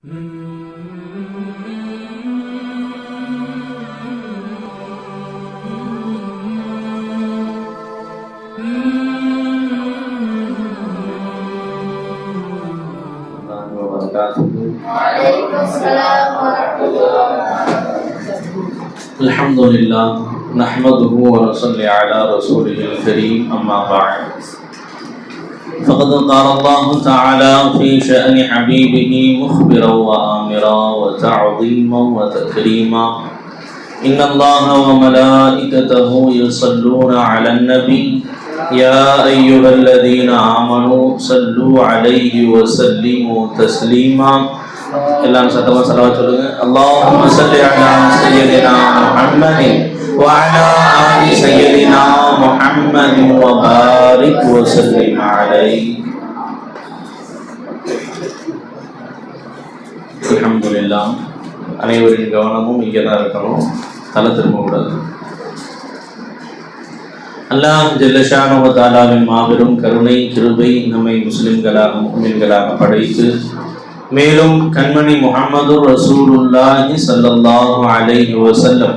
Alhamdulillah, nahmaduhu wa nusalli ala rasulihil kareem, amma ba'd. فقد قال الله تعالى في شأن حبيبه مخبرا وآمرا وتعظيما وتكريما إن الله وملائكته يصلون على النبي يا أيها الذين آمنوا صلوا عليه وسلموا تسليما எல்லாம் சத்தமா ஸலவாத் சொல்லுங்க. அல்லாஹும்ம ஸல்லி அலா சய்யிதினா முஹம்மதின் வ அலா ஆலி சய்யிதினா முஹம்மதின் வ பாரிக் வ ஸல்லிம் அலைஹி. அல்ஹம்துலில்லாஹ். அனைவரின் கவனமும் இங்கே தான் இருக்கணும், தலை திரும்பக்கூடாது. அல்லாஹ் ஜல்ல ஷானஹு வ தஆலாவின் மாபெரும் கருணை கிருபை நம்மை முஸ்லிம்களாக முஃமின்களாக படைத்து மேலும் கண்மணி முஹம்மது ரசூலுல்லாஹி ஸல்லல்லாஹு அலைஹி வஸல்லம்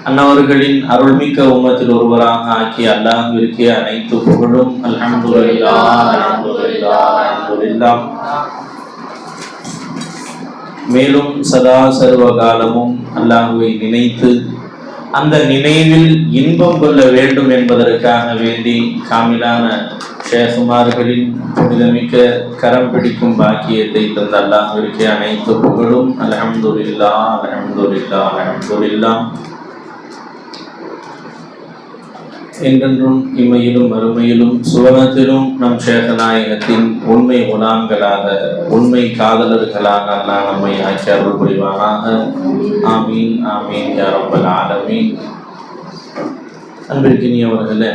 அன்னவர்களின் அருள்மிக்க உம்மத்தில் ஒருவராக ஆக்கி அல்லாஹ்விற்கு அனைத்து புகழும். அல்ஹம்துலில்லாஹ் அல்ஹம்துலில்லாஹ் அல்ஹம்துலில்லாஹ். மேலும் சதா சர்வகாலமும் அல்லாஹ்வை நினைத்து அந்த நினைவில் இன்பம் கொள்ள வேண்டும் என்பதற்காக வேண்டி காமிலான ஷேகுமார்களின் புனிதமிக்க கரம் பிடிக்கும் பாக்கியத்தை தந்த அல்லாஹ்விற்கு அனைத்து புகழும். அல்ஹம்துலில்லாஹ் அல்ஹம்துலில்லாஹ் அல்ஹம்துலில்லாஹ். என்றென்றும் இம்மையிலும் மறுமையிலும் சுவனத்திலும் நம் ஷேகநாயகத்தின் உண்மை குலாம்களாக உண்மை காதலர்களாக அல்லாஹ் நம்மை ஆக்கி அருள் புரிவானாக. ஆமீன் ஆமீன் யா ரப்பல் ஆலமீன். அன்பிற்கினியவர்களே,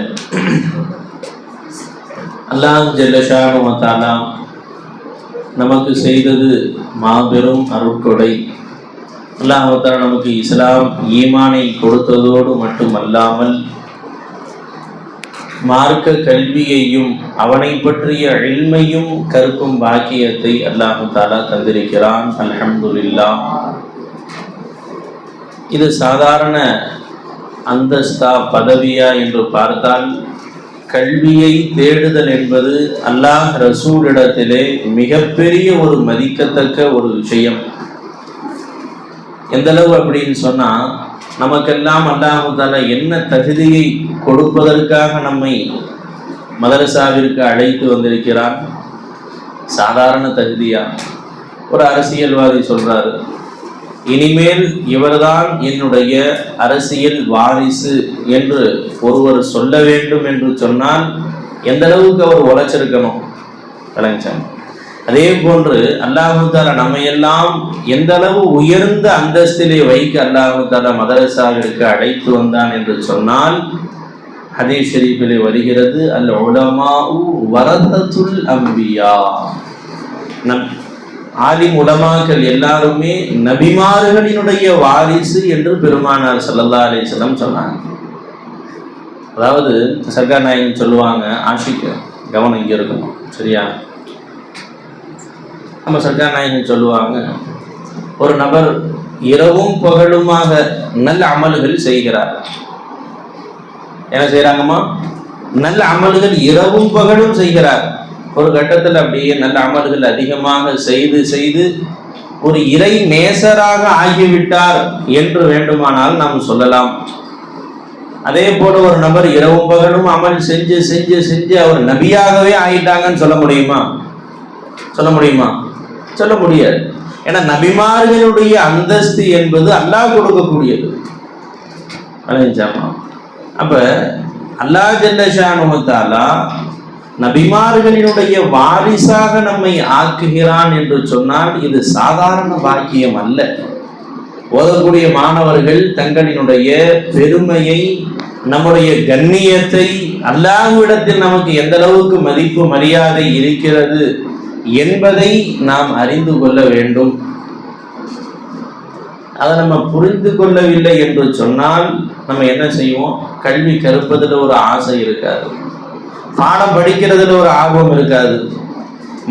அல்லாஹ் ஜல்ல ஷானஹு வ தஆலா நமக்கு செய்தது மாபெரும் அருட்கொடை. அல்லாஹ் தஆலா நமக்கு இஸ்லாம் ஈமானை கொடுத்ததோடு மட்டுமல்லாமல் மார்க்க கல்வியையும் அவனை பற்றிய இல்மையும் கற்கும் பாக்கியத்தை அல்லாஹ் தஆலா தந்திருக்கிறான். அல்ஹம்துலில்லாஹ். இது சாதாரண அந்தஸ்தா பதவியா என்று பார்த்தால், கல்வியை தேடுதல் என்பது அல்லாஹ் ரசூலிடத்திலே மிகப்பெரிய ஒரு மதிக்கத்தக்க ஒரு விஷயம். எந்தளவு அப்படின்னு சொன்னா, நமக்கெல்லாம் அல்லாஹ் தஆலா என்ன தகுதியை கொடுப்பதற்காக நம்மை மதரசாவிற்கு அழைத்து வந்திருக்கிறான். சாதாரண தகுதியா? ஒரு அரசியல்வாதி சொல்றாரு, இனிமேல் இவர்தான் என்னுடைய அரசியல் வாரிசு என்று ஒருவர் சொல்ல வேண்டும் என்று சொன்னால் எந்த அளவுக்கு அவர் உழைச்சிருக்கணும் விளங்கிச்சாங்க. அதே போன்று அல்லாஹ் தஆலா நம்மையெல்லாம் எந்த அளவு உயர்ந்த அந்தஸ்திலே வைக்க அல்லாஹ் தஆலா மதரசாவிற்கு அழைத்து வந்தான் என்று சொன்னால், ஹதீஸ் ஷரீஃபிலே வருகிறது, அல் உலமாஉ வரதத்துல் அம்பியா. ஆலிம் உலமாக்கள் எல்லாருமே நபிமார்களினுடைய வாரிசு என்று பெருமானார் ஸல்லல்லாஹு அலைஹி வஸல்லம் சொன்னாங்க. அதாவது சர்க்கார் நாயகம் சொல்லுவாங்க, ஆஷிக் கவனம் இங்கே இருக்கணும், சரியா? நம்ம சர்க்கார் நாயகம் சொல்லுவாங்க, ஒரு நபர் இரவும் பகலுமாக நல்ல அமல்கள் செய்கிறார். என்ன செய்யறாங்கம்மா? நல்ல அமல்கள் இரவும் பகலும் செய்கிறார். ஒரு கட்டத்தில் அப்படியே நல்ல அமல்கள் அதிகமாக செய்து செய்து ஒரு இறை நேசராக ஆகிவிட்டார் என்று வேண்டுமானால் நாம் சொல்லலாம். அதே போல ஒரு நபர் இரவும் பகலும் அமல் செஞ்சு செஞ்சு செஞ்சு அவர் நபியாகவே ஆகிட்டாங்கன்னு சொல்ல முடியுமா? சொல்ல முடியுமா? சொல்ல முடியாது. ஏன்னா நபிமார்களுடைய அந்தஸ்து என்பது அல்லாஹ் கொடுக்கக்கூடியது. அப்ப அல்லாஹ் ஜல்ல ஷானஹு வ தஆலா நபிமார்களினுடைய வாரிசாக நம்மை ஆக்குகிறான் என்று சொன்னால் இது சாதாரண பாக்கியம் அல்ல. ஓதக்கூடிய மாணவர்கள் தங்களினுடைய பெருமையை, நம்முடைய கண்ணியத்தை, அல்லாஹ்விடத்தில் நமக்கு எந்த அளவுக்கு மதிப்பு மரியாதை இருக்கிறது என்பதை நாம் அறிந்து கொள்ள வேண்டும். அதை நம்ம புரிந்து கொள்ளவில்லை என்று சொன்னால் நம்ம என்ன செய்வோம்? கல்வி கற்பதில் ஒரு ஆசை இருக்காது, பாடம் படிக்கிறதுல ஒரு ஆர்வம் இருக்காது.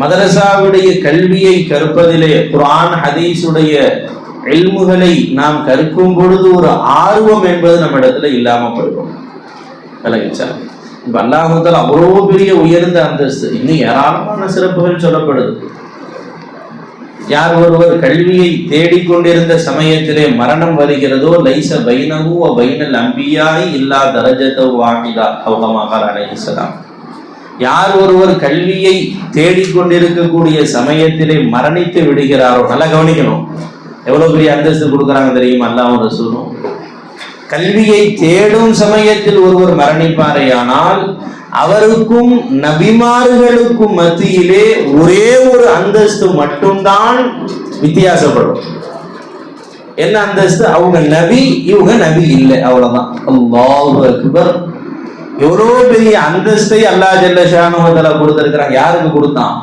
மதரசாவுடைய கல்வியை கற்பதிலே குர்ஆன் ஹதீஸுடைய இல்முகளை நாம் கற்கும் பொழுது ஒரு ஆர்வம் என்பது நம்ம இடத்துல இல்லாம போயிடும். விளங்கிச்சா? இப்ப அல்லாஹ் தஆலா அவ்வளோ பெரிய உயர்ந்த அந்தஸ்து, இன்னும் ஏராளமான சிறப்புகள் சொல்லப்படுது. யார் ஒருவர் கல்வியை தேடிக்கொண்டிருந்த சமயத்திலே மரணம் வருகிறதோ, லைஸ பைனஹு வ பைனல் அன்பியாஇ இல்லா தரஜத்து வாஹிதா அவ் கமா ஸல்லல்லாஹு அலைஹி வஸல்லம். யார் ஒருவர் கல்வியை தேடிக்கொண்டிருக்கக்கூடிய சமயத்திலே மரணித்து விடுகிறாரோ, நல்லா கவனிக்கணும், எவ்வளவு பெரிய அந்தஸ்து கொடுக்குறாங்க தெரியுமா அல்லாஹ்வும் ரசூலும். கல்வியை தேடும் சமயத்தில் ஒருவர் மரணிப்பாரையானால் அவருக்கும் நபிமார்களுக்கும் மத்தியிலே ஒரே ஒரு அந்தஸ்து மட்டும்தான் வித்தியாசப்படும். என்ன அந்தஸ்து? அவங்க நபி, இவங்க நபி இல்லை, அவ்வளவுதான். அல்லாஹு அக்பர். எவ்வளவு பெரிய அந்தஸ்தை அல்லாஹ் ஜல்ல ஷானஹு வ தஆலா கொடுத்திருக்கிறாங்க. யாருக்கு கொடுத்தான்?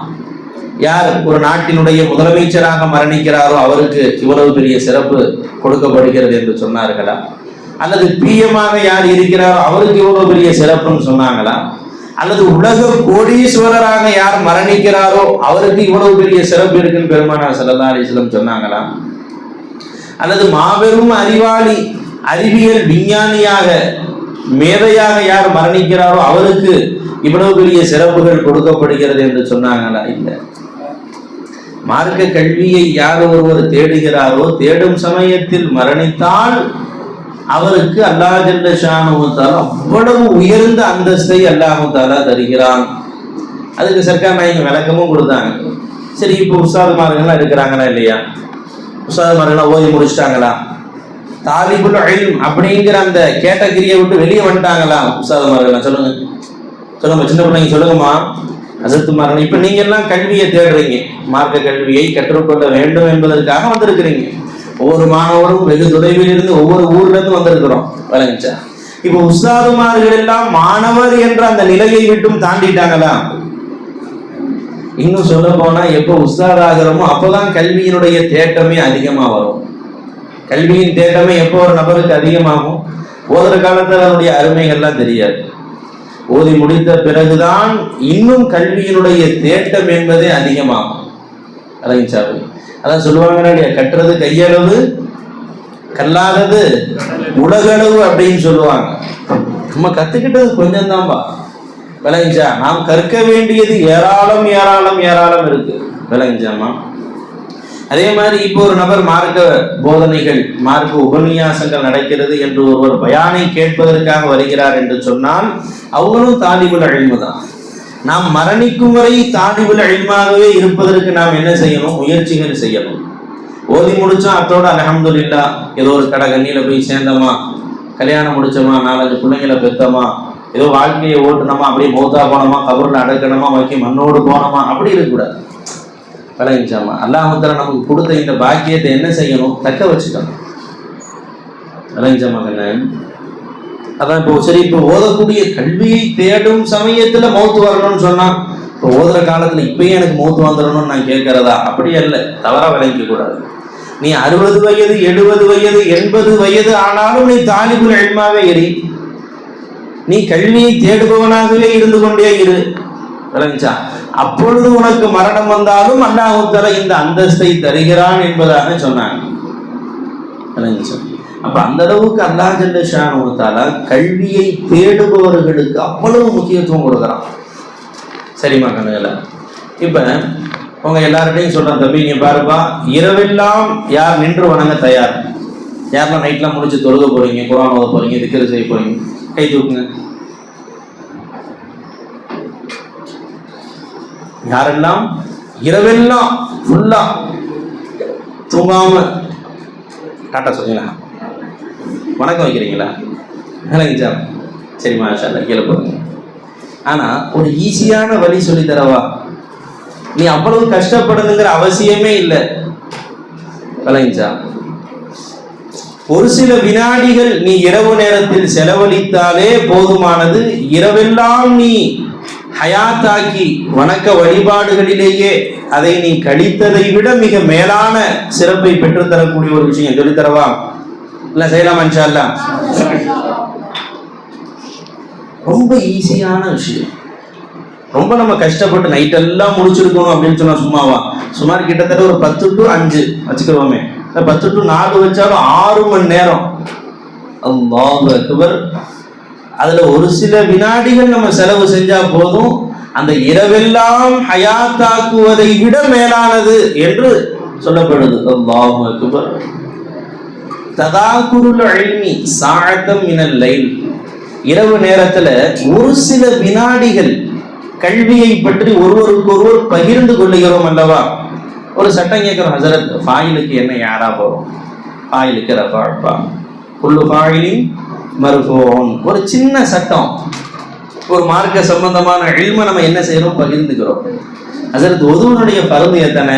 யார் ஒரு நாட்டினுடைய முதலமைச்சராக மரணிக்கிறாரோ அவருக்கு இவ்வளவு பெரிய சிறப்பு கொடுக்கப்படுகிறது என்று சொன்னார்களா? அல்லது பிஎம்மாக யார் இருக்கிறாரோ அவருக்கு இவ்வளவு பெரிய சிறப்புன்னு சொன்னாங்களா? அல்லது உலக கோடீஸ்வரராக யார் மரணிக்கிறாரோ அவருக்கு இவ்வளவு பெரிய சிறப்பு இருக்குன்னு பெருமானார் ஸல்லல்லாஹு அலைஹி வஸல்லம் சொன்னாங்களா? அல்லது மாபெரும் அறிவாளி, அறிவியல் விஞ்ஞானியாக, மேதையாக யார் மரணிக்கிறாரோ அவருக்கு இவ்வளவு பெரிய சிறப்புகள் கொடுக்கப்படுகிறது என்று சொன்னாங்களா? இல்லை. மார்க்க கல்வியை யார் ஒருவர் தேடுகிறாரோ, தேடும் சமயத்தில் மரணித்தால் அவருக்கு அல்லாஹ் ஜல்ல ஷானஹு வ தஆலா அவ்வளவு உயர்ந்த அந்தஸ்தை அல்லாஹ் தஆலா தருகிறான். அதுக்கு சர்க்கார் நாயகம் விளக்கமும் கொடுத்தாங்க. சரி, இப்போ உஸ்தாதுமார்கள்லாம் இருக்கிறாங்களா இல்லையா? உஸ்தாதுமார்கள்லாம் ஓதி முடிச்சிட்டாங்களா? தாலிபுல் இல்ம் அப்படிங்கிற அந்த கேட்டகிரியை விட்டு வெளியே வந்துட்டாங்களா உஸ்தாதுமார்கள்லாம்? சொல்லுங்க சொல்லுங்க, சின்ன பிள்ளைங்க சொல்லுங்கம்மா. அசத்துமார்கள், இப்ப நீங்க எல்லாம் கல்வியை தேடுறீங்க, மார்க்க கல்வியை கற்றுக்கொள்ள வேண்டும் என்பதற்காக வந்திருக்கிறீங்க. ஒவ்வொரு மாணவரும் வெகு தொலைவில் இருந்து ஒவ்வொரு ஊர்ல இருந்து வந்திருக்கிறோம். விளங்குச்சா? இப்ப உஸ்தாதுமார்கள் எல்லாம் மாணவர் என்ற அந்த நிலையை விட்டும் தாண்டிட்டாங்களா? இன்னும் சொல்ல போனா எப்ப உஸ்தாத் ஆகிறோமோ அப்பதான் கல்வியினுடைய தேட்டமே அதிகமா வரும். கல்வியின் தேட்டமே எப்போ ஒரு நபருக்கு அதிகமாகும்? ஓதுற காலத்துல அதனுடைய அருமைகள்லாம் தெரியாது. ஓதி முடித்த பிறகுதான் இன்னும் கல்வியினுடைய தேட்டம் என்பதே அதிகமாகும். அலைஞ்சாவு அதான் சொல்லுவாங்க, கட்டுறது கையளவு, கல்லாதது உலகளவு அப்படின்னு சொல்லுவாங்க. நம்ம கத்துக்கிட்டது கொஞ்சம் தான்பா. விளங்கிச்சா? நாம் கற்க வேண்டியது ஏராளம் ஏராளம் ஏராளம் இருக்கு. விளங்கிச்சாமா? அதே மாதிரி இப்போ ஒரு நபர் மார்க்க போதனைகள், மார்க்க உபன்யாசங்கள் நடக்கிறது என்று ஒருவர் பயானை கேட்பதற்காக வருகிறார் என்று சொன்னால் அவங்களும் தாலிபுல் இல்மு தான். நாம் மரணிக்கும் வரை தாலிபுல் இல்மாகவே இருப்பதற்கு நாம் என்ன செய்யணும்? முயற்சிகள் செய்யணும். ஓதி முடிச்சோம், அத்தோட அல்ஹம்துலில்லாஹ், ஏதோ ஒரு கடை கண்ணியில போய் சேர்ந்தோமா, கல்யாணம் முடிச்சோமா, 4-5 பிள்ளைங்களை பெற்றோமா, ஏதோ வாழ்க்கையை ஓட்டுனோமா, அப்படியே மௌத்தா போனோமா, கபூர்ல அடக்கணுமா, வைக்க மண்ணோடு போனோமா, அப்படி இருக்கக்கூடாது. விளங்கிச்சாமா? அல்லாஹ் தஆலா நமக்கு கொடுத்த இந்த பாக்கியத்தை என்ன செய்யணும்? தக்க வச்சுக்கணும். விளங்கிச்சாமா? அதான் இப்போ சரி, இப்போ ஓதக்கூடிய கல்வியை தேடும் சமயத்துல மௌத்து வரணும்னு சொன்னா, இப்போ ஓதுற காலத்துல இப்பயே எனக்கு மௌத்து வந்துடணும்னு நான் கேட்கறதா? அப்படி அல்ல, தவறா விளங்கிக்க கூடாது. நீ 60 வயது 70 வயது 80 வயது ஆனாலும் நீ தாலிபுல் இல்மாவே இரு, நீ கல்வியை தேடுபவனாகவே இருந்து கொண்டே இரு. விளங்கிச்சா? அப்பொழுது உனக்கு மரணம் வந்தாலும் அல்லாஹ் தஆலா இந்த அந்தஸ்தை தருகிறான் என்பதாக சொன்னாங்க. விளங்கிச்சா? அப்ப அந்த அளவுக்கு அல்லாஹ் ஜல்ல ஷானஹு வ தஆலா கல்வியை தேடுபவர்களுக்கு அவ்வளவு முக்கியத்துவம் கொடுக்குறான். சரிம்மா கண்ணுங்களா? இப்ப உங்க எல்லார்ட்டையும் சொல்றேன், தம்பி நீங்க பாருப்பா, இரவெல்லாம் யார் நின்று வணங்க தயார்? யாரெல்லாம் நைட்லாம் முடிச்சு தொழுக போறீங்க, குர்ஆன் ஓத போறீங்க, திக்ர் செய்ய போறீங்க, கை தூக்குங்க. யாரெல்லாம் இரவெல்லாம் ஃபுல்லா தூங்காம டாட்டா சொல்றீங்களா, வணக்கம் வைக்கிறீங்களா? சரி மாஷா அல்லாஹ், கீழே போடுங்க. ஆனா ஒரு ஈஸியான வழி சொல்லி தரவா? நீ அவ்வளவு கஷ்டப்படுதுங்கிற அவசியமே இல்லை. விளங்கிச்சா? ஒரு சில வினாடிகள் நீ இரவு நேரத்தில் செலவழித்தாலே போதுமானது. இரவெல்லாம் நீ ஹயாத்தாக்கி வணக்க வழிபாடுகளிலேயே அதை நீ கழித்ததை விட மிக மேலான சிறப்பை பெற்றுத்தரக்கூடிய ஒரு விஷயம் சொல்லித்தரவா? இல்ல செய்யலாம் இன்ஷா அல்லாஹ். ரொம்ப ஈஸியான விஷயம். ரொம்ப நம்ம கஷ்டப்பட்டு நைட்டெல்லாம் முடிச்சிருக்கணும் அப்படின்னு சொன்னா சும்மாவா? சுமார் கிட்டத்தட்ட ஒரு 10 to 5 வச்சுக்கிறோமே, 10 to 4 வச்சாலும் 6 மணி நேரம். அல்லாஹ் அக்பர். அதுல ஒரு சில வினாடிகள் நம்ம செலவு செஞ்சா போதும், அந்த இரவெல்லாம் ஹயாத்தாக்குவதை விட மேலானது என்று சொல்லப்படுது. அல்லாஹ் அக்பர். ததாகுருல் இல்மி சாஅத்தம் மினல் லைல். இரவு நேரத்துல ஒரு சில வினாடிகள் கல்வியை பற்றி ஒருவருக்கொருவர் பகிர்ந்து கொள்ளுகிறோம் அல்லவா? ஒரு சட்டம் கேட்கிறோம், ஹசரத் ஃபாயிலுக்கு என்ன யாரா போறோம்? ஃபாயிலுக்கு ரஃபா, குல்லு ஃபாயிலின் மர்ஃபூன். ஒரு சின்ன சட்டம், ஒரு மார்க்க சம்பந்தமான இல்ம நம்ம என்ன செய்யறோம்? பகிர்ந்துக்கிறோம். ஹசரத் ஒதுவனுடைய பரது எத்தனை?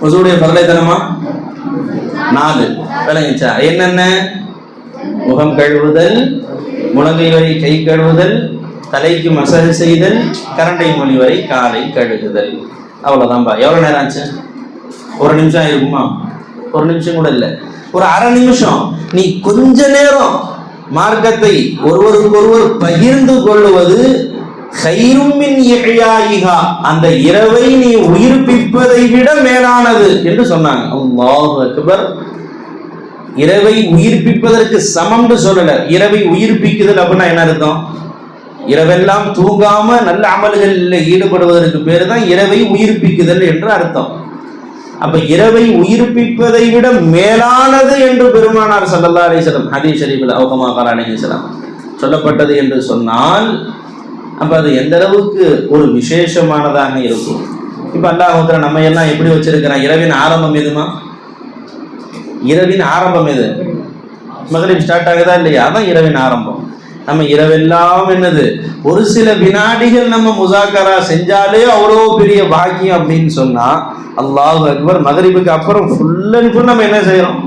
ஒதுவுடைய பரது எத்தனைமா? 4. விளங்கிச்சா? என்னென்ன? முகம் கழுவுதல், முழங்கை வரை கை கழுவுதல், தலைக்கு மசாஜ் செய்தல், கரண்டை மொழி வரை காலை கழுகுதல். அவ்வளவுதான்பா. எவ்வளவு நேரம் ஆச்சு? 1 நிமிஷம் இருக்குமா? 1 நிமிஷம் கூட இல்லை, ஒரு அரை நிமிஷம். நீ கொஞ்ச நேரம் மார்க்கத்தை ஒருவருக்கொருவர் பகிர்ந்து கொள்ளுவது கைரும் மின் இஹ்யாயிஹா, அந்த இரவை நீ உயிர்ப்பிப்பதை விட மேலானது என்று சொன்னாங்க. அல்லாஹ் அக்பர். இரவை உயிர்ப்பிப்பதற்கு சமம்னு சொல்லல. இரவை உயிர்ப்பிக்குதல் அப்படின்னா என்ன அர்த்தம்? இரவெல்லாம் தூங்காம நல்ல அமல்களில் ஈடுபடுவதற்கு பேரு தான் இரவை உயிர்ப்பிக்குதல் என்று அர்த்தம். அப்ப இரவை உயிர்ப்பிப்பதை விட மேலானது என்று பெருமானார் ஸல்லல்லாஹு அலைஹி வஸல்லம் ஹதீஸ் ஷரீஃபில் அவுகமா ஸல்லல்லாஹு அலைஹி வஸல்லம் சொல்லப்பட்டது என்று சொன்னால், அப்ப அது எந்த அளவுக்கு ஒரு விசேஷமானதாக இருக்கும். இப்ப அல்லாஹ் நம்ம எல்லாம் எப்படி வச்சிருக்கிறான்? இரவின் ஆரம்பம் எதுமா? இரவின் ஆரம்பம் எது? மக்ரிப் ஸ்டார்ட் ஆகுதா இல்லையா? அதான் இரவின் ஆரம்பம். நம்ம இரவெல்லாம் என்னது, ஒரு சில வினாடிகள் நம்ம முசாக்கரா செஞ்சாலே அவ்வளோ பெரிய பாக்கியம் அப்படின்னு சொன்னா, அல்லாஹ் அக்பர். மக்ரிபுக்கு அப்புறம் ஃபுல் அண்ட் ஃபுல் நம்ம என்ன செய்யறோம்?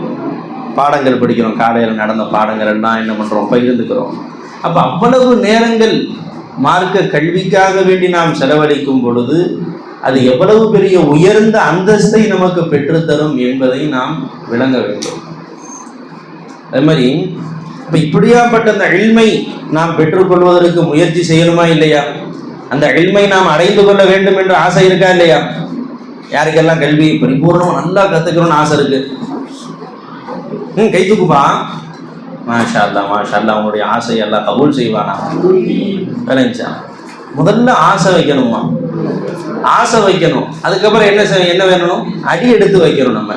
பாடங்கள் படிக்கிறோம். காலையில் நடந்த பாடங்கள் எல்லாம் என்ன பண்றோம்? பகிர்ந்துக்கிறோம். அப்ப அவ்வளவு நேரங்கள் மார்க்க கல்விக்காக வேண்டி நாம் செலவழிக்கும் பொழுது அது எவ்வளவு பெரிய உயர்ந்த அந்தஸ்தை நமக்கு பெற்றுத்தரும் என்பதை நாம் விளங்க வேண்டும். அதே மாதிரி இப்ப இப்படியாப்பட்ட அந்த இல்மை நாம் பெற்றுக்கொள்வதற்கு முயற்சி செய்யணுமா இல்லையா? அந்த இல்மை நாம் அடைந்து கொள்ள வேண்டும் என்ற ஆசை இருக்கா இல்லையா? யாருக்கெல்லாம் கல்வி பரிபூர்ணம் நல்லா கத்துக்கணும்னு ஆசை இருக்கு? கை தூக்குப்பா. மாஷா அல்லா, மாஷா அல்லா. உங்களுடைய ஆசை எல்லாம் கபூல் செய்வானா? விளைஞ்சா முதல்ல ஆசை வைக்கணுமா? ஆசை வைக்கணும். அதுக்கப்புறம் என்ன வேணும்? அடி எடுத்து வைக்கணும். நம்ம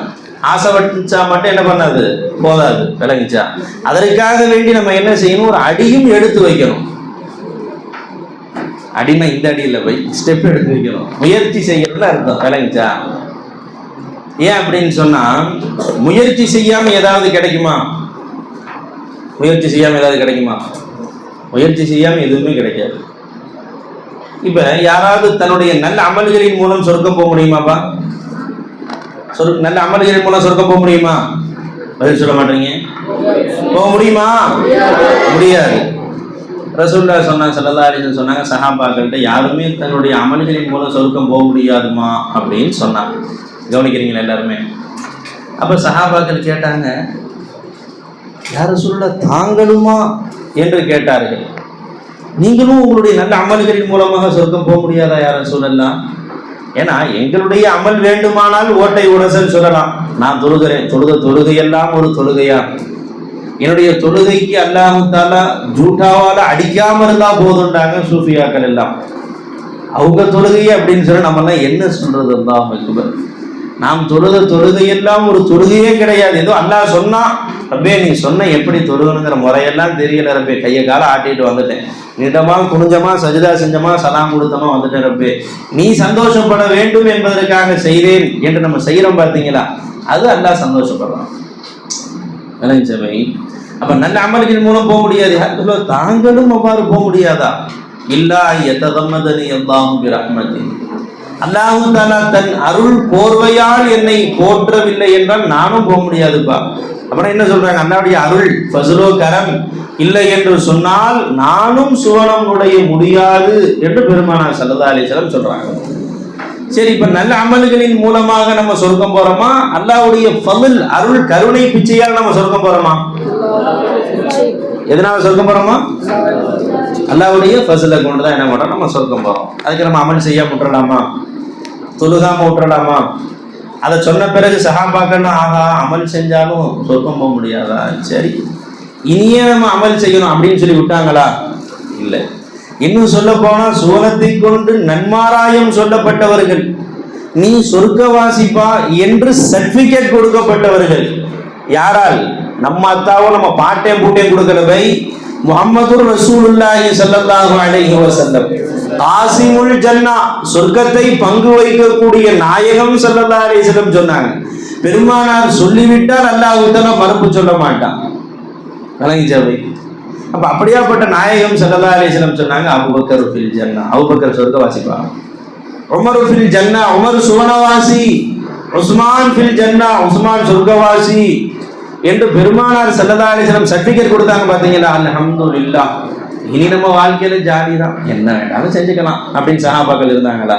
ஆசை வச்சா மட்டும் என்ன பண்ணாது, போதாது. விளங்கிச்சா? அதற்காக வேண்டி நம்ம என்ன செய்யணும்? ஒரு அடியும் எடுத்து வைக்கணும். அடினா இந்த அடியில் போய் ஸ்டெப் எடுத்து வைக்கணும். முயற்சி செய்யறதுல அர்த்தம். விளங்கிச்சா? ஏன் அப்படின்னு சொன்னா, முயற்சி செய்யாம ஏதாவது கிடைக்குமா? முயற்சி செய்யாம ஏதாவது கிடைக்குமா? முயற்சி செய்யாம எதுவுமே கிடைக்காது. இப்ப யாராவது தன்னுடைய நல்ல அமல்களின் மூலம் சொர்க்கம் போக முடியுமாப்பா? நல்ல அமல்களின் மூலம் சொர்க்கம் போக முடியுமா? பதில் சொல்ல மாட்டீங்க. போக முடியுமா? முடியாது. ரசூலுல்லாஹ் ஸல்லல்லாஹு அலைஹி வஸல்லம் சொன்னாங்க, சஹாபாக்கள்கிட்ட யாருமே தன்னுடைய அமல்களின் மூலம் சொர்க்கம் போக முடியாதுமா அப்படின்னு சொன்னாங்க. கவனிக்கிறீங்களா எல்லாருமே? அப்ப சஹாபாக்கள் கேட்டாங்க, யார் ரசூலுல்லாஹ் தாங்களுமா என்று கேட்டார்கள். நீங்களும் உங்களுடைய நல்ல அமல்களின் மூலமாக சொர்க்கம் போக முடியாதா யார் ரசூலுல்லாஹ்? ஏன்னா எங்களுடைய அமல் வேண்டுமானால் ஓட்டை உரசல் சொல்லலாம். நான் தொழுகிறேன், தொழுகையெல்லாம் ஒரு தொழுகையா? என்னுடைய தொழுகைக்கு அல்லாஹ் தஆலா ஜூட்டாவால அடிக்காம இருந்தா போதுன்றாங்க சூஃபியாக்கள் எல்லாம். அவங்க தொழுகை அப்படின்னு சொல்ல நம்ம எல்லாம் என்ன சொல்றது? அல்லாஹ் அக்பர். நாம் தொழுகையெல்லாம் ஒரு தொழுகையே கிடையாது. ஏதோ அல்லாஹ் சொன்னா, ரப்பே நீ சொன்ன எப்படி தொழுகணுங்கிற முறையெல்லாம் தெரியல ரப்பே, கையை கால ஆட்டிட்டு வந்துட்டேன், நிதமா குனிஞ்சமா சஜிதா செஞ்சமா சலாம் கொடுத்தமா வந்துட்டேன் ரப்பே, நீ சந்தோஷப்பட வேண்டும் என்பதற்காக செய்தேன் என்று நம்ம செய்யறோம் பார்த்தீங்களா? அது அல்லாஹ் சந்தோஷப்படுறான். சபை அப்ப நல்ல அமல்களின் மூலம் போக முடியாது. தாங்களும் அவ்வாறு போக முடியாதா? இல்லா யதகம்மதனி அல்லாஹு பிரஹ்மத்தி, அல்லாஹு தஆலா தன் அருள் போர்வையால் என்னை போற்றவில்லை என்றால் நானும் போக முடியாதுப்பா. அப்புறம் என்ன சொல்றாங்க? அல்லாஹ்வுடைய அருள் ஃபஸ்லோ கரம் இல்லை என்று சொன்னால் நானும் சுவனம் நுழைய முடியாது என்று பெருமானார் ஸல்லல்லாஹு அலைஹி வஸல்லம் சொல்றாங்க. சரி, இப்ப நல்ல அமல்களின் மூலமாக நம்ம சொர்க்கம் போறோமா, அல்லாஹ்வுடைய ஃபضل அருள் கருணை பிச்சையால் நம்ம சொர்க்கம் போறோமா? எதனால சொர்க்கம் போறோமா? அல்லாஹ்வுடைய ஃபضலை கொண்டுதான் என்ன பண்றோம், நம்ம சொர்க்கம் போறோம். அதுக்கு நம்ம அமல் செய்ய விட்டுறலாமா, தொழுகாம விட்டுறலாமா? அதை சொன்ன பிறகு சஹாபாக்கள் ஆகா அமல் செஞ்சாலும் சொர்க்கம் போக முடியாதா, சரி இனியே நம்ம அமல் செய்யணும் அப்படின்னு சொல்லி விட்டாங்களா? இல்லை. இன்னும் சொல்ல போனா சுவனத்தை கொண்டு நன்மாராயம் சொல்லப்பட்டவர்கள், நீ சொர்க்கவாசிப்பா என்று சர்டிபிகேட் கொடுக்கப்பட்டவர்கள் யாரால்? நம்ம அத்தாவோ நம்ம பாட்டையும் பூட்டையும் கொடுக்கிறவை முஹம்மது ரசூலுல்லாஹி ஸல்லல்லாஹு அலைஹி வஸல்லம் காசிமுல் ஜன்னா, சொர்க்கத்தை பங்கு வைக்கக்கூடிய நாயகம் ஸல்லல்லாஹு அலைஹி வஸல்லம் சொன்னாங்க. பெருமானார் சொல்லிவிட்டால் அல்லாஹ் தஆலா மறுப்பு சொல்ல மாட்டான். கலங்கிச்சவை. அப்ப அப்படியாப்பட்ட நாயகம் ஸல்லல்லாஹு அலைஹி வஸல்லம் சொன்னாங்க, அபூபக்கர் ஃபில் ஜன்னா, அபூபக்கர் சொர்க்கவாசிப்பா. உமர் ஃபில் ஜன்னா, உமர் சுவனவாசி. உஸ்மான் ஃபில் ஜன்னா, உஸ்மான் சொர்க்கவாசி என்று பெருமானார் ஸல்லல்லாஹு அலைஹி வஸல்லம் சர்டிபிகேட் கொடுத்தாங்க. பாத்தீங்களா? அல்ஹம்துலில்லாஹ், இனி நம்ம வாழ்க்கையில ஜாலி தான், என்ன வேண்டாலும் செஞ்சுக்கலாம் அப்படின்னு சஹாபாக்கள் இருந்தாங்களா?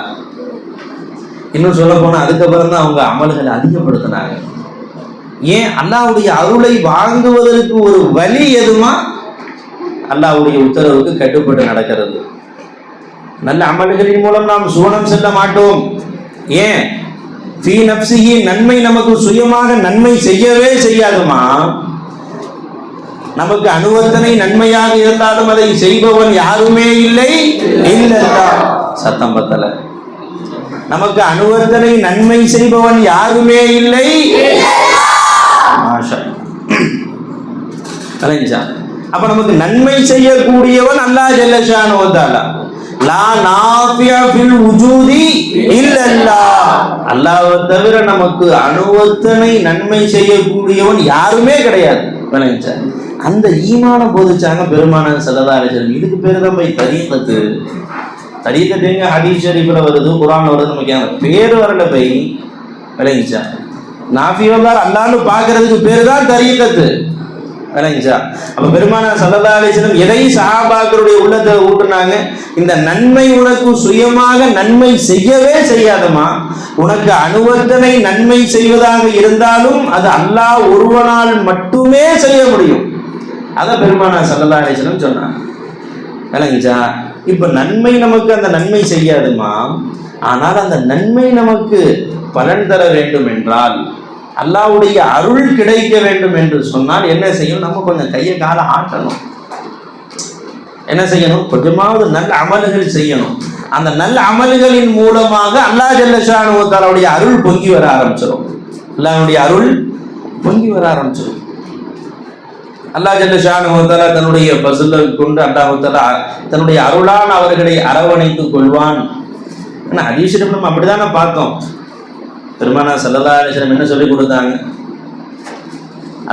இன்னும் சொல்ல போனா அதுக்கப்புறம் தான் அவங்க அமல்களை அதிகப்படுத்தினாங்க. ஏன்? அல்லாஹ்வுடைய அருளை வாங்குவதற்கு ஒரு வழி எதுமா? அல்லாஹ்வுடைய உத்தரவுக்கு கட்டுப்பட்டு நடக்கிறது. நல்ல அமல்களின் மூலம் நாம் சுவனம் செல்ல மாட்டோம். ஏன்? ஃபீ நஃப்ஸிஹி, நன்மை நமக்கு சுயமாக நன்மை செய்யவே செய்யாதுமா. நமக்கு அனுவர்த்தனை நன்மையாக இருந்தாலும் அதை செய்பவன் யாருமே இல்லை. இல்லல்லாஹ், சத்தம் பத்தல. நமக்கு அனுவர்த்தனை நன்மை செய்பவன் யாருமே இல்லை. அப்ப நமக்கு நன்மை செய்யக்கூடியவன் அல்லாஹ் ஜல்ல ஷானஹு வ தஆலா. லா நாஃபியா ஃபில் வுஜூதி இல்லல்லாஹ், அல்லாஹ்வை தவிர நமக்கு அனுவர்த்தனை நன்மை செய்யக்கூடியவன் யாருமே கிடையாது. அந்த ஈமான போதிச்சாங்க பெருமானார் ஸல்லல்லாஹு அலைஹி வஸல்லம். இதுக்கு பேரு தான் போய் தரீகத்து. தரீகத்து எங்க ஹதீஸ் ஷரீஃப்ல வருது, குர்ஆன்ல வருது, நமக்கு அந்த பேர் வரல. போய் விளங்கிச்சா? நாஃபியல்லாஹ் அல்லாஹ்னு பார்க்கிறதுக்கு பேரு தான் தரீகத்து. விளங்கிச்சா? அப்ப பெருமானார் ஸல்லல்லாஹு அலைஹி வஸல்லம் எதை சஹாபாக்களுடைய உள்ளத்தை ஊட்டுனாங்க? இந்த நன்மை உனக்கு சுயமாக நன்மை செய்யவே செய்யாதமா. உனக்கு அனுவர்த்தனை நன்மை செய்வதாக இருந்தாலும் அது அல்லாஹ் ஒருவனால் மட்டுமே செய்ய முடியும். அத பெருமானார் ஸல்லல்லாஹு அலைஹி வஸல்லம் சொன்னாங்க. விளங்கிச்சா? இப்ப நன்மை நமக்கு அந்த நன்மை செய்யாதுமா. ஆனால் அந்த நன்மை நமக்கு பலன் தர வேண்டும் என்றால், அல்லாஹ்வுடைய அருள் கிடைக்க வேண்டும் என்று சொன்னால் என்ன செய்யணும்? நம்ம கொஞ்சம் கையை கால ஆட்டணும். என்ன செய்யணும்? கொஞ்சமாவது நல்ல அமல்கள் செய்யணும். அந்த நல்ல அமல்களின் மூலமாக அல்லாஹ் ஜல்ல ஷானஹு வ தஆலாவுடைய அருள் பொங்கி வர ஆரம்பிச்சிடும். அல்லாஹ்வுடைய அருள் பொங்கி வர ஆரம்பிச்சிடும். அல்லாஹ் ஜல்ல ஷானஹு வ தஆலா தன்னுடைய ஃபஸலை கொண்டு அல்லாஹ் தஆலா தன்னுடைய அருளால் அவர்களை அரவணைத்துக் கொள்வான். ஹதீஸ் ஷரீஃப்ல நம்ம அப்படிதானே பார்த்தோம். பெருமானார் ஸல்லல்லாஹு அலைஹி வஸல்லம் என்ன சொல்லி கொடுத்தாங்க?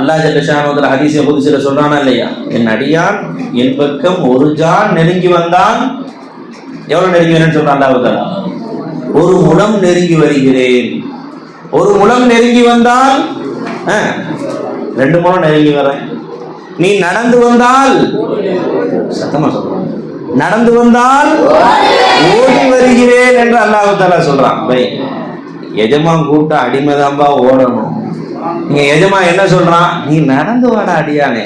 அல்லாஹ் ஜல்ல ஷானஹு வ தஆலா ஹதீஸில் குத்ஸில சொல்றானா இல்லையா? என் அடியான் என் பக்கம் ஒரு ஜான் நெருங்கி வந்தான். எவ்வளவு நெருங்கி வரேன்னு சொல்றான் அல்லாஹ் தஆலா? ஒரு முழம் நெருங்கி வருகிறேன். ஒரு முழம் நெருங்கி வந்தால் 2 முழம் நெருங்கி வரேன். நீ நடந்து வந்தால், சத்தமா சொல்றான், நடந்து வந்தால் ஓடி வருகிறேன் என்று அல்லாஹ் தஆலா சொல்றான். பை எஜமான் கூப்பிட்டா அடிமைதான்பா ஓடணும். நீங்க எஜமான் என்ன சொல்றான்? நீ நடந்து வாடா அடியானே,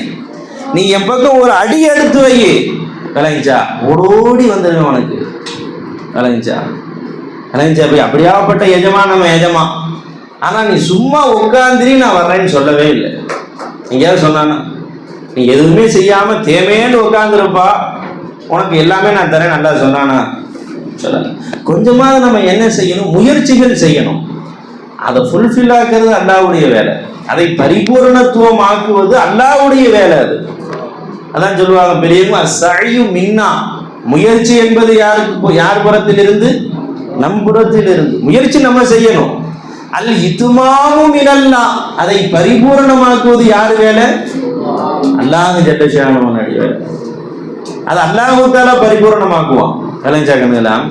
நீ என் பக்கம் ஒரு அடி எடுத்து வை. விளங்கிச்சா? ஓடோடி வந்துடுவேன் உனக்கு. விளங்கிச்சா? விளங்கிச்சா? போய் அப்படியாப்பட்ட எஜமான் நம்ம எஜமான். ஆனா நீ சும்மா உட்காந்துரி நான் வர்றேன்னு சொல்லவே இல்லை. எங்கேயாவது சொன்னானா? நீ எதுவுமே செய்யாம தேவையேன்னு உட்காந்துருப்பா, உனக்கு எல்லாமே நான் தரேன் நல்லா சொன்னானா? சொல்ல. கொஞ்சமாவது நம்ம என்ன செய்யணும்? முயற்சிகள் செய்யணும். அதை ஃபுல்ஃபில் ஆக்குறது அல்லாஹ்வுடைய வேலை. அதை பரிபூர்ணத்துவம் ஆக்குவது அல்லாஹ்வுடைய வேலை. அது அதான் சொல்லுவாங்க பெரியவங்க, சஅயு மின்னா, முயற்சி என்பது யாருக்கு? யார் புறத்தில் இருந்து? நம் புறத்தில் இருந்து. முயற்சி நம்ம செய்யணும். அல் இத்மாமு மினல்லாஹ், அதை பரிபூர்ணமாக்குவது யார் வேலை? அல்லாஹ் ஜல்ல ஷானஹு வேலை. அது அல்லாஹ் தஆலா பரிபூர்ணமாக்குவான். கலைஞாக்கலாம்.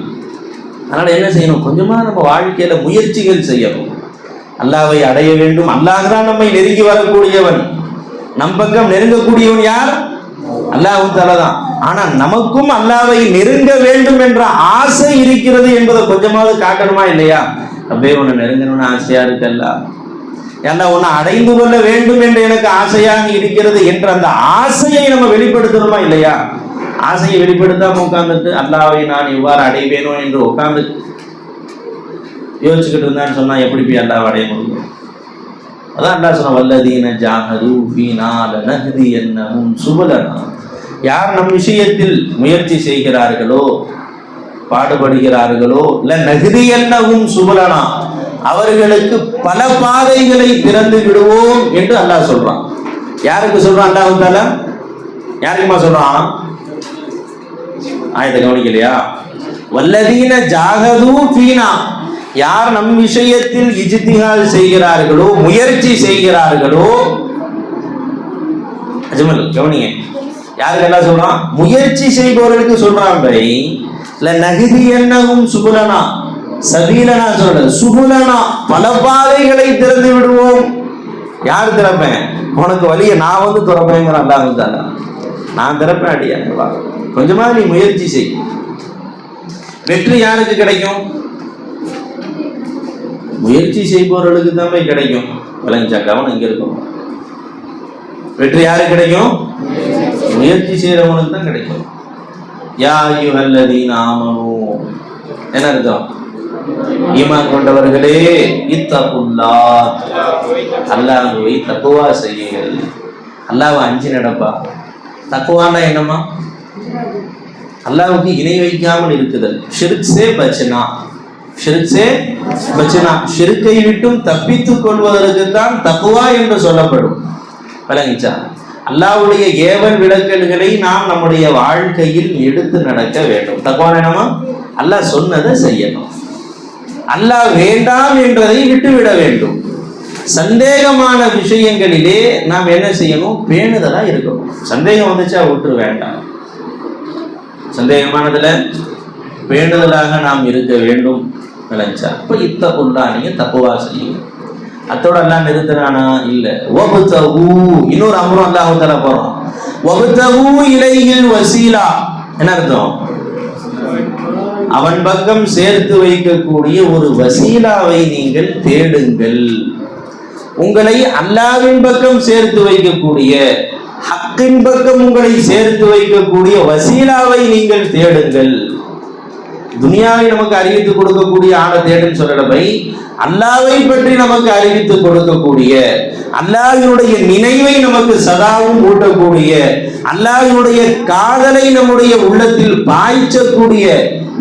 அதனால என்ன செய்யணும்? கொஞ்சமா நம்ம வாழ்க்கையில முயற்சிகள் செய்யணும். அல்லாஹ்வை அடைய வேண்டும். அல்லாஹ் தான் நம்மை நெருங்கி வரக்கூடியவன். நம் பக்கம் நெருங்கக்கூடியவன் யார்? அல்லாஹ் தஆலா தான். ஆனா நமக்கும் அல்லாவை நெருங்க வேண்டும் என்ற ஆசை இருக்கிறது என்பதை கொஞ்சமாவது காட்டணுமா இல்லையா? அப்படியே உன்னை நெருங்கணும்னு ஆசையா இருக்கல்ல, ஏன்னா உன்னை அடைந்து கொள்ள வேண்டும் என்று எனக்கு ஆசையாக இருக்கிறது என்ற அந்த ஆசையை நம்ம வெளிப்படுத்தணுமா இல்லையா? ஆசையை வெளிப்படுத்தாம உட்கார்ந்துட்டு அல்லாவை நான் எவ்வாறு அடைவேனோ என்று உட்கார்ந்து யோசிச்சுக்கிட்டு இருந்தான்னு சொன்னா எப்படி போய் அல்லாவை அடைய முடியும்? அதான் அல்லாஹ் சொன்ன வல்லதீன ஜாஹது ஃபீனா லனஹ்தியன்னஹும் சுபலனா. யார் நம் விஷயத்தில் முயற்சி செய்கிறார்களோ, பாடுபடுகிறார்களோ, லனஹ்தியன்னஹும் சுபலனா, அவர்களுக்கு பல பாதைகளை திறந்து விடுவோம் என்று அல்லாஹ் சொல்றான். யாருக்கு சொல்றான்? அல்லாஹ் தஆலா யாருக்குமா சொல்றான்? ஆயத்தை கவனிக்கலையா? வல்லதீன ஜாஹது ஃபீனா, யார் நம் விஷயத்தில் இஜ்திஹாத் செய்கிறார்களோ, முயற்சி செய்கிறார்களோ, அஜ்மல் கவனிங்க, யாருக்கு எல்லாம் சொல்றான்? முயற்சி செய்பவர்களுக்கு சொல்றான். பை லனஹ்தியன்னஹும் சுபலனா, சபீலனா சொல்ற, சுபலனா பல பாதைகளை திறந்து விடுவோம். யார் திறப்பேன்? உனக்கு வழிய நான் வந்து திறப்பேங்கிற அல்லாஹ் தானே. நான் திறப்பேன் அடியா, கொஞ்சமா நீ முயற்சி செய். வெற்றி யாருக்கு கிடைக்கும்? முயற்சி செய்பவர்களுக்கு தான் போய் கிடைக்கும். விளங்கிச்சா? கவனம் இங்க இருக்கும். வெற்றி யாருக்கு கிடைக்கும்? முயற்சி செய்யறவனுக்கு தான் கிடைக்கும். யா அய்யுஹல்லதீன ஆமனூ, என்ன அர்த்தம்? ஈமான் கொண்டவர்களே, இத்தகுல்லாஹ், அல்லாஹ்வை தக்வா செய்யுங்கள். அல்லாஹ்வை அஞ்சி நடப்பா. தக்வான்னா என்னமா? அல்லாஹ்வுக்கு இணை வைக்காமல் இருக்குதல். ஷிர்க் சே பச்னா, ஷிர்க் சே பச்னா, ஷிர்க்கை விட்டும் தப்பித்துக் கொள்வதற்கு தான் தக்வா என்று சொல்லப்படும். விளங்கிச்சா? அல்லாஹ்வுடைய ஏவல் விளக்கல்களை நாம் நம்முடைய வாழ்க்கையில் எடுத்து நடக்க வேண்டும். தக்வா என்னமா? அல்லாஹ் சொன்னதை செய்யணும், அல்லாஹ் வேண்டாம் என்றதை விட்டுவிட வேண்டும். சந்தேகமான விஷயங்களிலே நாம் என்ன செய்யணும்? பேணுதலா இருக்கணும். சந்தேகம் வந்துச்சா விட்டு வேண்டாம். சந்தேகமானதுல பேணுதலாக நாம் இருக்க வேண்டும். விளைச்சா இப்ப இத்தகுல்லா, நீங்க தக்குவா செய்யும். அத்தோட எல்லாம் நிறுத்தினானா? இல்ல. வபுதகு, இன்னொரு அம்ரம் அல்லாஹ் தஆலா போறோம். வபுதகு இலைஹில் வசீலா, என்ன அர்த்தம்? அவன் பக்கம் சேர்த்து வைக்கக்கூடிய ஒரு வசீலாவை நீங்கள் தேடுங்கள். உங்களை அல்லாஹ்வின் பக்கம் சேர்த்து வைக்கக்கூடிய, ஹக்கின் பக்கம் உங்களை சேர்த்து வைக்கக்கூடிய வசீலாவை நீங்கள் தேடுங்கள். துனியாவை நமக்கு அறிவித்து கொடுக்கக்கூடிய ஆளை தேடுன்னு சொல்லலை, அல்லாஹ்வை பற்றி நமக்கு அறிவித்து கொடுக்கக்கூடிய, அல்லாஹ்வினுடைய நினைவை நமக்கு சதாவும் ஊட்டக்கூடிய, அல்லாஹ்வினுடைய காதலை நம்முடைய உள்ளத்தில் பாய்ச்சக்கூடிய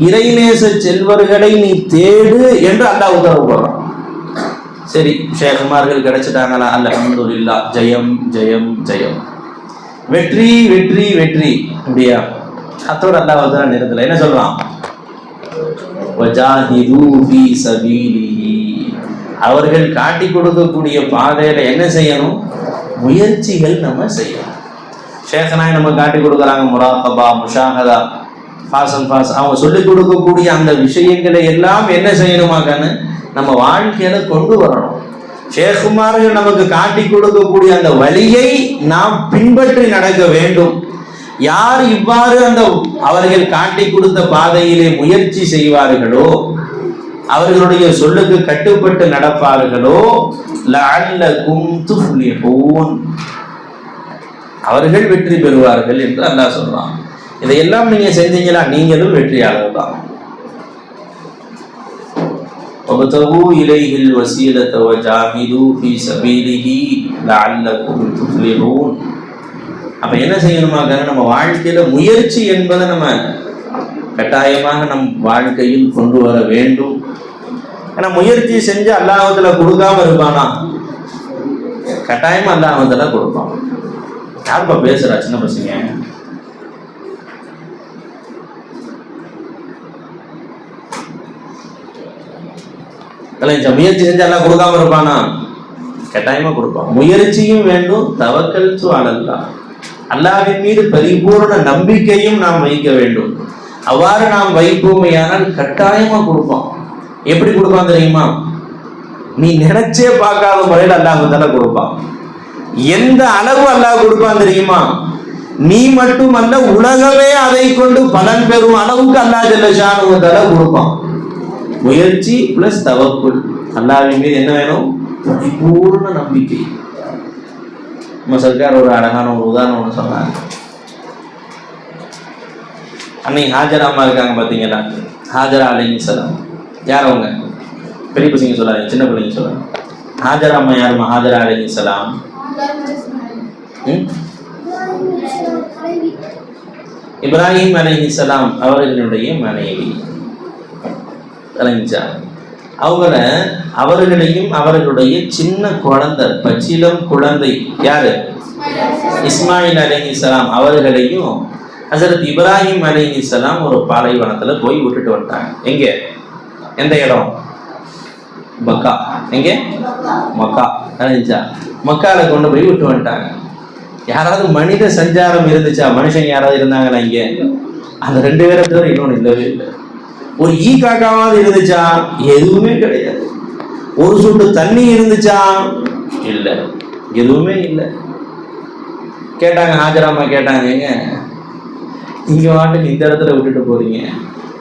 இறைநேச செல்வர்களை நீ தேடு என்று அல்லாஹ் உத்தரவு போடுறான். சரி, ஷேகுமார்கள் கிடைச்சிட்டாங்களா? அல்ஹம்துலில்லாஹ், ஜெயம் ஜெயம் ஜெயம், வெற்றி வெற்றி வெற்றி. அப்படியா? அத்தோட அல்லாஹ் தான் நிறுத்தல. என்ன சொல்றான்? வஜாஹிது ஃபீ சபீலிஹி, அவர்கள் காட்டி கொடுக்கக்கூடிய பாதையில என்ன செய்யணும்? முயற்சிகள் நம்ம செய்யணும். ஷேഖனாய் நம்ம காட்டி கொடுக்குறாங்க முராகபா, முஷாஹதா, ஃபாசல் ஃபாஸ், அவங்க சொல்லிக் கொடுக்கக்கூடிய அந்த விஷயங்களை எல்லாம் என்ன செய்யணுமாக்கான்னு நம்ம வாழ்க்கையில கொண்டு வரணும். ஷேகுமார்கள் நமக்கு காட்டி கொடுக்கக்கூடிய அந்த வழியை நாம் பின்பற்றி நடக்க வேண்டும். யார் இவ்வாறு அந்த அவர்கள் காட்டி கொடுத்த பாதையிலே முயற்சி செய்வார்களோ, அவர்களுடைய சொல்லுக்கு கட்டுப்பட்டு நடப்பார்களோ, லஅல்லகும் துஃப்லிஹூன், அவர்கள் வெற்றி பெறுவார்கள் என்று அல்லாஹ் சொல்றான். இதையெல்லாம் நீங்க செஞ்சீங்களா, நீங்களும் வெற்றியாளர் தான். வபதகு இலைஹில் வஸீலத வஜாஹிது ஃபீ சபீலிஹி லஅல்லகும் துஃப்லிஹூன். அப்ப என்ன செய்யணுமாக, நம்ம வாழ்க்கையில முயற்சி என்பதை நம்ம கட்டாயமாக நம் வாழ்க்கையில் கொண்டு வர வேண்டும். ஏன்னா முயற்சி செஞ்சு அல்லாஹ்வுல கொடுக்காம இருப்பானா? கட்டாயமா அல்லாஹ்வுல கொடுப்பான். யாருப்பா பேசுறா? சின்ன பசங்க. முயற்சி செஞ்சு எல்லாம் கொடுக்காம இருப்பானா? கட்டாயமா கொடுப்பான். முயற்சியும் வேண்டும், தவக்கல்து அலல்லாஹ், அல்லாஹ்வின் மீது பரிபூர்ண நம்பிக்கையும் நாம் வைக்க வேண்டும். அவ்வாறு நாம் வைப்போமையானால் கட்டாயமா கொடுப்பான். எப்படி கொடுப்பான் தெரியுமா? நீ நினைச்சே பார்க்காத முறையில் அல்லாஹ் தஆலா கொடுப்பான். எந்த அளவு அல்லாஹ் கொடுப்பான் தெரியுமா? நீ மட்டுமல்ல உலகமே அதை கொண்டு பலன் பெறும் அளவுக்கு அல்லாஹ் ஜல்ல ஷானுஹு தஆலா கொடுப்பான். முயற்சி பிளஸ் தவக்குல். அல்லாஹ்வின் மீது என்ன வேணும்? பரிபூர்ண நம்பிக்கை. நம்ம சர்க்கார் ஒரு அழகான ஒரு உதாரணம் ஒன்று சொன்னாங்க. அன்னைக்கு ஹாஜரா அம்மா இருக்காங்க பார்த்தீங்களா, ஹாஜரா அலைஹிஸ்ஸலாம். யார் அவங்க? பெரிய பசங்க சொல்லாதீங்க, சின்ன பிள்ளைங்க சொல்லாங்க. ஹாஜரா அம்மா யாருமா? ஹாஜரா அலைஹிஸ்ஸலாம் இப்ராஹிம் அலைஹிஸ்ஸலாம் அவர்களுடைய மனைவி. அவர்களையும் அவர்களுடைய சின்ன குழந்தை, பச்சிலம் குழந்தை யாரு? இஸ்மாயில் அலைஹிஸ்ஸலாம் அவர்களையும் ஹஸரத் இப்ராஹிம் அலைஹிஸ்ஸலாம் ஒரு பாலைவனத்துல போய் விட்டுட்டு வந்துட்டாங்க. எங்க? எந்த இடம்? மக்கா. எங்க? மக்கா. மக்கால கொண்டு போய் விட்டு வந்துட்டாங்க. யாராவது மனித சஞ்சாரம் இருந்துச்சா? மனுஷன் யாராவது இருந்தாங்களா இங்க? அந்த 2 பேரை தவிர இன்னொன்று இல்லவே இல்லை. ஒரு ஈ காக்காவது இருந்துச்சா? எதுவுமே கிடையாது. ஒரு சொட்டு தண்ணி இருந்துச்சா? இல்ல, எதுவுமே இல்லை. கேட்டாங்க, ஹாஜராமா கேட்டாங்க, ஏங்க நீங்க வாட்டுக்கு இந்த இடத்துல விட்டுட்டு போறீங்க,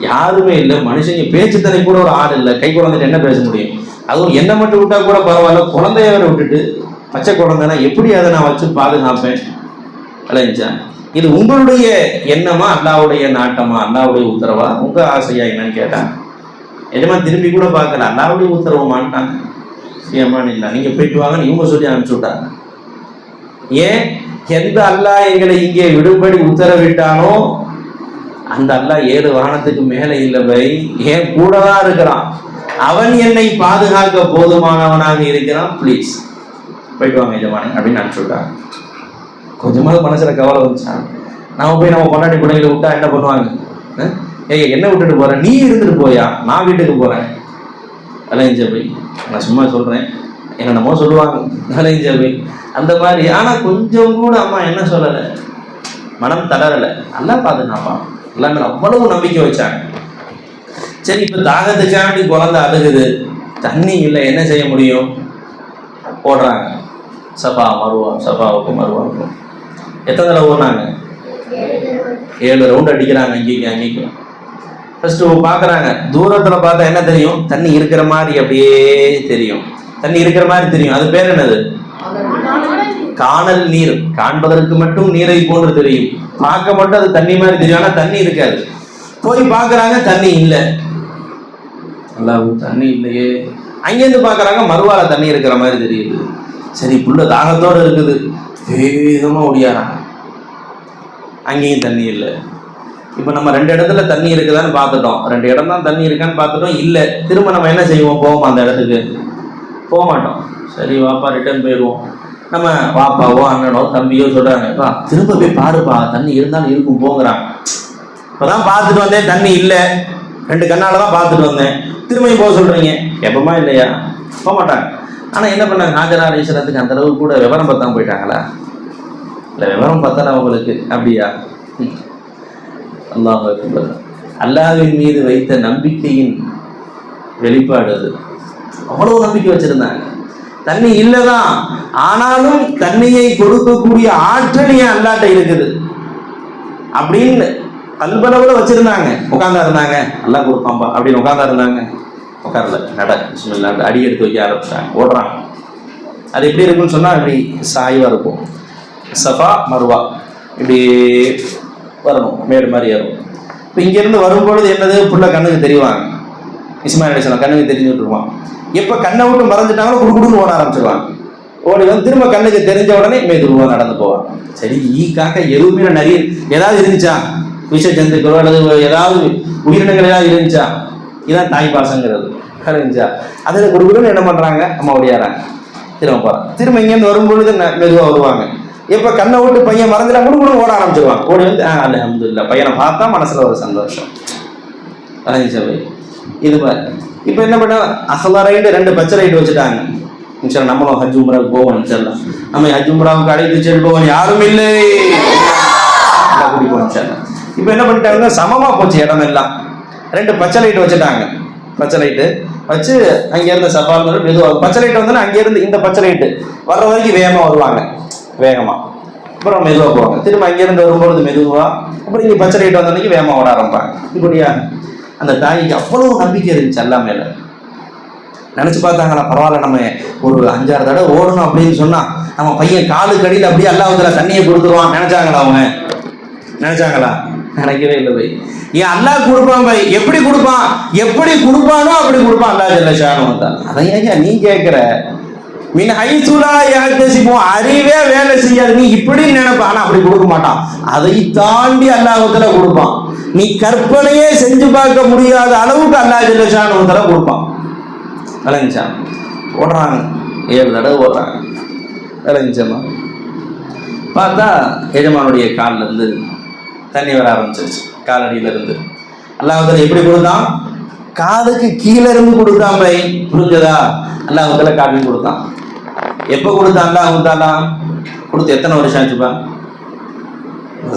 யாருமே இல்லை, மனுஷங்க பேச்சு தனி கூட ஒரு ஆள் இல்லை, கை குழந்தைட்டு என்ன பேச முடியும்? அதுவும் என்ன மட்டும் விட்டா கூட பரவாயில்ல, குழந்தைய வேற விட்டுட்டு, பச்சை குழந்தைனா எப்படி அதை நான் வச்சு பாதுகாப்பேன்? அலைஞ்சா இது உங்களுடைய எண்ணமா, அல்லாவுடைய நாட்டமா, அல்லாவுடைய உத்தரவா, உங்க ஆசையா என்னன்னு கேட்டாங்க. எஜமா திரும்பி கூட பார்க்கல, அல்லாவுடைய உத்தரவுமான்ட்டாங்க. ஏமான் இல்லை, நீங்க போயிட்டு வாங்கன்னு இவங்க சொல்லி அனுப்பிச்சு விட்டாங்க. ஏன்? எந்த அல்லாஹ் எங்களை இங்கே விடுபடி உத்தரவிட்டானோ அந்த அல்லாஹ் 7 வானத்துக்கு மேலே இல்லவை, ஏன் கூடதான் இருக்கிறான். அவன் என்னை பாதுகாக்க போதுமானவனாக இருக்கிறான். ப்ளீஸ் போயிட்டு வாங்க எஜமானே அப்படின்னு அனுப்பிச்சு விட்டாங்க. கொஞ்சமாவது மனசுல கவலை வந்துச்சான். நாம போய் நம்ம கொண்டாடி பிள்ளைங்களை விட்டா என்ன பண்ணுவாங்க? என்ன விட்டுட்டு போறேன், நீ இருந்துட்டு போயா, நான் வீட்டுக்கு போறேன். அலைஞ்ச போய் நான் சும்மா சொல்றேன், என்னென்னமோ சொல்லுவாங்க. அலைஞ்ச போய் அந்த மாதிரி. ஆனா கொஞ்சம் கூட அம்மா என்ன சொல்லலை, மனம் தளரலை. நல்லா பாதுகாப்பான். எல்லாமே அவ்வளவு நம்பிக்கை வச்சாங்க. சரி, இப்ப தாகத்துக்காண்டி குழந்தை அழுகுது, தண்ணி இல்லை, என்ன செய்ய முடியும்? ஓடுறாங்க சபா மருவா, சபாவுக்கும் மருவாவுக்கும். எத்தனை தடவை ஓடுறாங்க? 7 ரவுண்ட் அடிக்கிறாங்க இங்கேயும் அங்கேயும். ஃபர்ஸ்ட் பார்க்குறாங்க, தூரத்தில் பார்த்தா என்ன தெரியும்? தண்ணி இருக்கிற மாதிரி அப்படியே தெரியும். தண்ணி இருக்கிற மாதிரி தெரியும். அது பேர் என்னது? காணல் நீர். காண்பதற்கு மட்டும் நீரை போன்று தெரியும், பார்க்க மட்டும் அது தண்ணி மாதிரி தெரியும், ஆனால் தண்ணி இருக்காது. போய் பார்க்குறாங்க, தண்ணி இல்லை. நல்லா தண்ணி இல்லையே. அங்கேருந்து பார்க்குறாங்க, மறுவார தண்ணி இருக்கிற மாதிரி தெரியுது. சரி, புள்ள தாகத்தோடு இருக்குது, வேகமாக ஓடியாராங்க. அங்கேயும் தண்ணி இல்லை. இப்போ நம்ம 2 இடத்துல தண்ணி இருக்குதான்னு பார்த்துட்டோம், 2 இடம் தான் தண்ணி இருக்கான்னு பார்த்துட்டோம், இல்லை. திரும்ப நம்ம என்ன செய்வோம்? போவோம், அந்த இடத்துக்கு போக மாட்டோம். சரி வாப்பா ரிட்டர்ன் போயிடுவோம். நம்ம வாப்பாவோ அண்ணனோ தம்பியோ சொல்கிறாங்க, திரும்ப போய் பாருப்பா, தண்ணி இருந்தாலும் இருக்கும் போங்கிறாங்க. இப்போதான் பார்த்துட்டு வந்தேன், தண்ணி இல்லை, 2 கண்ணால் தான் பார்த்துட்டு வந்தேன், திரும்பியும் போக சொல்கிறீங்க. எப்பமா இல்லையா? போக மாட்டாங்க. ஆனால் என்ன பண்ணாங்க? ஹாஜரா அலைஹிஸ்ஸலாத்துக்கு அந்த அளவுக்கு கூட விவரம் பார்த்தாம போயிட்டாங்களா? இல்லை, விவரம் பார்த்தா அவங்களுக்கு அப்படியா? அல்லாஹ் அக்பர். அல்லாஹ்வின் மீது வைத்த நம்பிக்கையின் வெளிப்பாடு அது. அவ்வளவு நம்பிக்கை வச்சிருந்தாங்க. தண்ணி இல்லைதான், ஆனாலும் தண்ணியை கொடுக்கக்கூடிய ஆற்றல் ஏன் அல்லாட்ட இருக்குது அப்படின்னு கல்பளவுல வச்சிருந்தாங்க. உட்கார்ந்தா இருந்தாங்க, அல்லாஹ் கொடுப்பாம்பா அப்படின்னு உட்கார்ந்தா இருந்தாங்க. உட்கார்ல நட பிஸ்மில்லாஹ் அடி எடுத்து வைக்க ஆரம்பிச்சாங்க, ஓடுறாங்க. அது எப்படி இருக்குன்னு சொன்னா இப்படி சாய்வா இருக்கும். சஃபா மருவா இப்படி வரணும், மேடு மாதிரி ஏறும். இப்போ இங்கேருந்து வரும்பொழுது என்னது? புள்ள கண்ணுக்கு தெரிவாங்க. இஸ்மாயில் அலைஹிஸ்ஸலாம் கண்ணுக்கு தெரிஞ்சு விட்டுருவான். எப்போ கண்ணை விட்டு மறைஞ்சிட்டாங்களோ குடுக்குடுன்னு ஓட ஆரம்பிச்சிருவாங்க. ஓடி வந்து திரும்ப கண்ணுக்கு தெரிஞ்ச உடனே மெதுவாக நடந்து போவாங்க. சரி, ஈக்காக்க எதுவுமே நிறைய ஏதாவது இருந்துச்சா? விஷ ஜந்துக்களோ அல்லது ஏதாவது உயிரினங்கள் ஏதாவது இருந்துச்சா? இதான் தாய் பாசங்கிறது. இருந்துச்சா? அதில் குடுக்குடுன்னு என்ன பண்ணுறாங்க? அம்மா ஓடியாராங்க, திரும்ப போகிறாங்க. திரும்ப இங்கேருந்து வரும்பொழுது மெதுவாக வருவாங்க. எப்போ கண்ணை விட்டு பையன் மறந்துட்டா குடுக்குடுன்னு ஓட ஆரம்பிச்சிருவாங்க. ஓடி வந்து அல்ஹம்துலில்லாஹ், பையனை பார்த்தா மனசில் ஒரு சந்தோஷம். சரி, இது மாதிரி. இப்போ என்ன பண்ண? அஹ்லா ரைடு 2 பச்சை ரைடு வச்சுட்டாங்க. இன்ஷால்லா நம்மளும் ஹஜ் உம்ராவுக்கு போவோம். இன்ஷால்லா நம்ம ஹஜ் உம்ராவுக்கு அழைத்து செல்வோம், யாரும் இல்லை கூட்டிப்போம் இன்ஷால்லா. இப்போ என்ன பண்ணிட்டாங்க? சமமா போச்சு இடம் எல்லாம். 2 பச்சை லைட் வச்சுட்டாங்க. பச்சை லைட்டு வச்சு அங்கேருந்து சஃபால் மெதுவாக பச்சை லைட் வந்தோன்னா அங்கேருந்து இந்த பச்சை லைட்டு வர்ற வரைக்கும் வேகமாக வருவாங்க. வேகமாக அப்புறம் மெதுவாக போவாங்க. திரும்ப அங்கேருந்து வரும்பொழுது மெதுவாக, அப்புறம் இங்கே பச்சை ரைட்டு வந்த அன்னைக்கு வேகமாக ஓட ஆரம்பிப்பாங்க. இப்படியா அந்த தாய்க்கு அவ்வளவு நம்பிக்கை இருந்துச்சு அல்லா மேல. நினைச்சு பார்த்தாங்களா, பரவாயில்ல நம்ம ஒரு 5-6 தடவை ஓடணும் அப்படின்னு சொன்னா நம்ம பையன் காலு கடியில் அப்படியே அல்லாஹ்வுல தண்ணியை கொடுத்துருவான் நினைச்சாங்களா? அவங்க நினைச்சாங்களா? நினைக்கவே இல்லை பை. ஏன் அல்லாஹ் கொடுப்பான் பை. எப்படி கொடுப்பான்? எப்படி கொடுப்பானோ அப்படி கொடுப்பான் அல்லாஹ் ஜல்ல ஷானுஹு தஆலா. அதை ஏன் நீ கேட்கிற? மின் ஹைசுலா யஹ்தஸிபு, அறிவே வேலை செய்யாது. நீ இப்படி நினைப்ப, ஆனா அப்படி கொடுக்க மாட்டான். அதை தாண்டி அல்லாஹ் தஆலா கொடுப்பான். நீ கற்பனையே செஞ்சு பார்க்க முடியாத அளவுக்கு அல்லாஹ் ஜல்ல ஷானுஹு தஆலா கொடுப்பான். விளங்குச்சா? ஓடுறாங்க, 7 தடவை ஓடுறாங்க. விளங்குச்சம்மா? பார்த்தா எஜமானுடைய காலில் இருந்து தண்ணி வர ஆரம்பிச்சிருச்சு, காலடியில இருந்து. அல்லாஹ் தஆலா எப்படி கொடுத்தான்? காதுக்கு கீழே இருந்து கொடுத்தான் பை. புரிஞ்சதா? அல்லாஹ் தஆலா காலில் கொடுத்தான். எப்போ கொடுத்தான் அல்லாஹ் தஆலா? கொடுத்து எத்தனை வருஷம் ஆச்சுப்பா?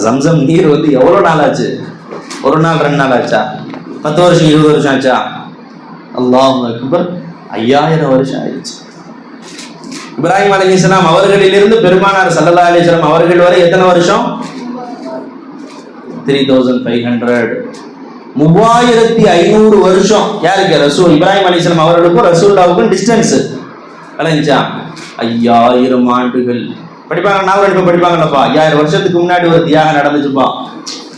ஜம்சம் நீர் வந்து எவ்வளோ நாள் ஆச்சு? 1 நாள் 2 நாள் ஆச்சா? 10 வருஷம் 20 வருஷம் ஆச்சா? அல்லாஹ் அக்பர், 5000 வருஷம் ஆயிடுச்சு. இப்ராஹிம் அலைஹிஸ்ஸலாம் அவர்களிலிருந்து பெருமானார் ஸல்லல்லாஹு அலைஹி வஸல்லம் அவர்கள் வரை எத்தனை வருஷம்? 3500. 3500 வருஷம். யாருக்கு? ரசூல் இப்ராஹிம் அலைஹிஸ்ஸலாம் அவர்களுக்கும் ரசூலுல்லாஹுக்கும் டிஸ்டன்ஸ். விளங்குச்சா? 5000 ஆண்டுகள். படிப்பாங்க, நாவல் படிப்பாங்கல்லப்பா, 5000 வருஷத்துக்கு முன்னாடி ஒரு தியாகம் நடந்துச்சுப்பா.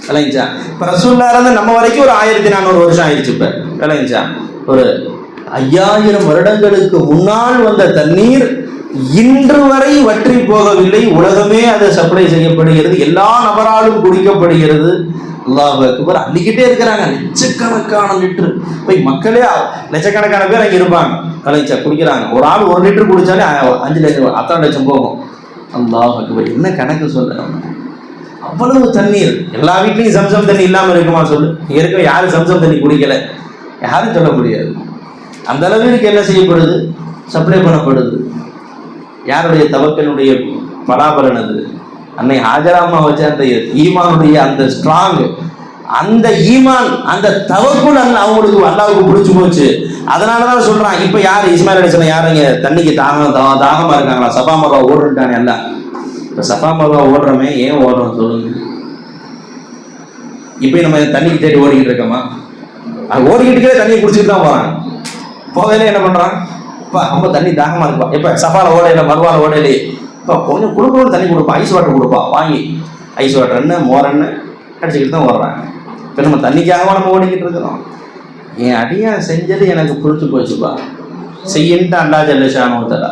விளங்குச்சா? இப்போ ரசூலுல்லாஹ் இருந்து நம்ம வரைக்கும் ஒரு 1400 வருஷம் ஆயிடுச்சு. இப்போ விளங்குச்சா? ஒரு 5000 வருடங்களுக்கு முன்னால் வந்த தண்ணீர் இன்று வரை வற்றி போகவில்லை. உலகமே அதை சப்ளை செய்யப்படுகிறது, எல்லா நபராலும் குடிக்கப்படுகிறது. அல்லாஹ் அக்பர். அள்ளிக்கிட்டே இருக்கிறாங்க, லட்சக்கணக்கான லிட்டர். போய் மக்களே லட்சக்கணக்கான பேர் அங்கே இருப்பாங்க. கலைச்சா குடிக்கிறாங்க. ஒரு ஆள் 1 லிட்டர் குடிச்சாலே 5 லட்சம் 6 லட்சம் போகும். அல்லாஹ் அக்பர். என்ன கணக்கு சொல்ல? அவ்வளவு தண்ணீர். எல்லா வீட்லையும் சம்சம் தண்ணி இல்லாமல் இருக்குமா சொல்லு? இருக்க யாரும் சம்சம் தண்ணி குடிக்கல, யாரும் சொல்ல முடியாது. அந்த அளவிற்கு என்ன செய்யப்படுது? சப்ளை பண்ணப்படுது. யாருடைய தவக்கலுடைய பலாபலன் அது? அன்னை ஹாஜராமா வச்ச அந்த ஈமானுடைய அந்த ஸ்ட்ராங், அந்த ஈமான், அந்த தவக்குல் அவங்களுக்கு அல்லாஹ்வுக்கு பிடிச்சு போச்சு. அதனாலதான் சொல்றான். இப்ப யாரு இஸ்மாயில் அலைஹிஸ்ஸலாம் யாருங்க தண்ணிக்கு தாகமா இருக்காங்களா? சஃபா மர்வா ஓடுறானே அல்ல. இப்ப சஃபா மர்வா ஓடுறோமே, ஏன் ஓடுறோம் சொல்லுங்க? இப்ப நம்ம தண்ணிக்கு தேடி ஓடிக்கிட்டு இருக்கோமா? ஓடிக்கிட்டே தண்ணியை குடிச்சிட்டு தான் போறாங்க. போகையில என்ன பண்றான்? இப்போ ரொம்ப தண்ணி தாகமா இருப்பா. எப்ப சஃபால ஓடையில மர்வால ஓடையிலே இப்போ கொஞ்சம் கொடுக்கணும், தண்ணி கொடுப்பா, ஐஸ் வாட்டர் கொடுப்பா, வாங்கி ஐஸ் வாட்டர் என்ன மோர் என்ன அடிச்சுக்கிட்டு தான் ஓடுறாங்க. இப்போ நம்ம தண்ணிக்காகவா நம்ம ஓடிக்கிட்டு இருக்கிறோம்? என் அடியா செஞ்சது எனக்கு புரிச்சு போச்சுப்பா, செய்யின்ட்டு அல்லாஹ் ஜல்ல ஷானுஹு தஆலா.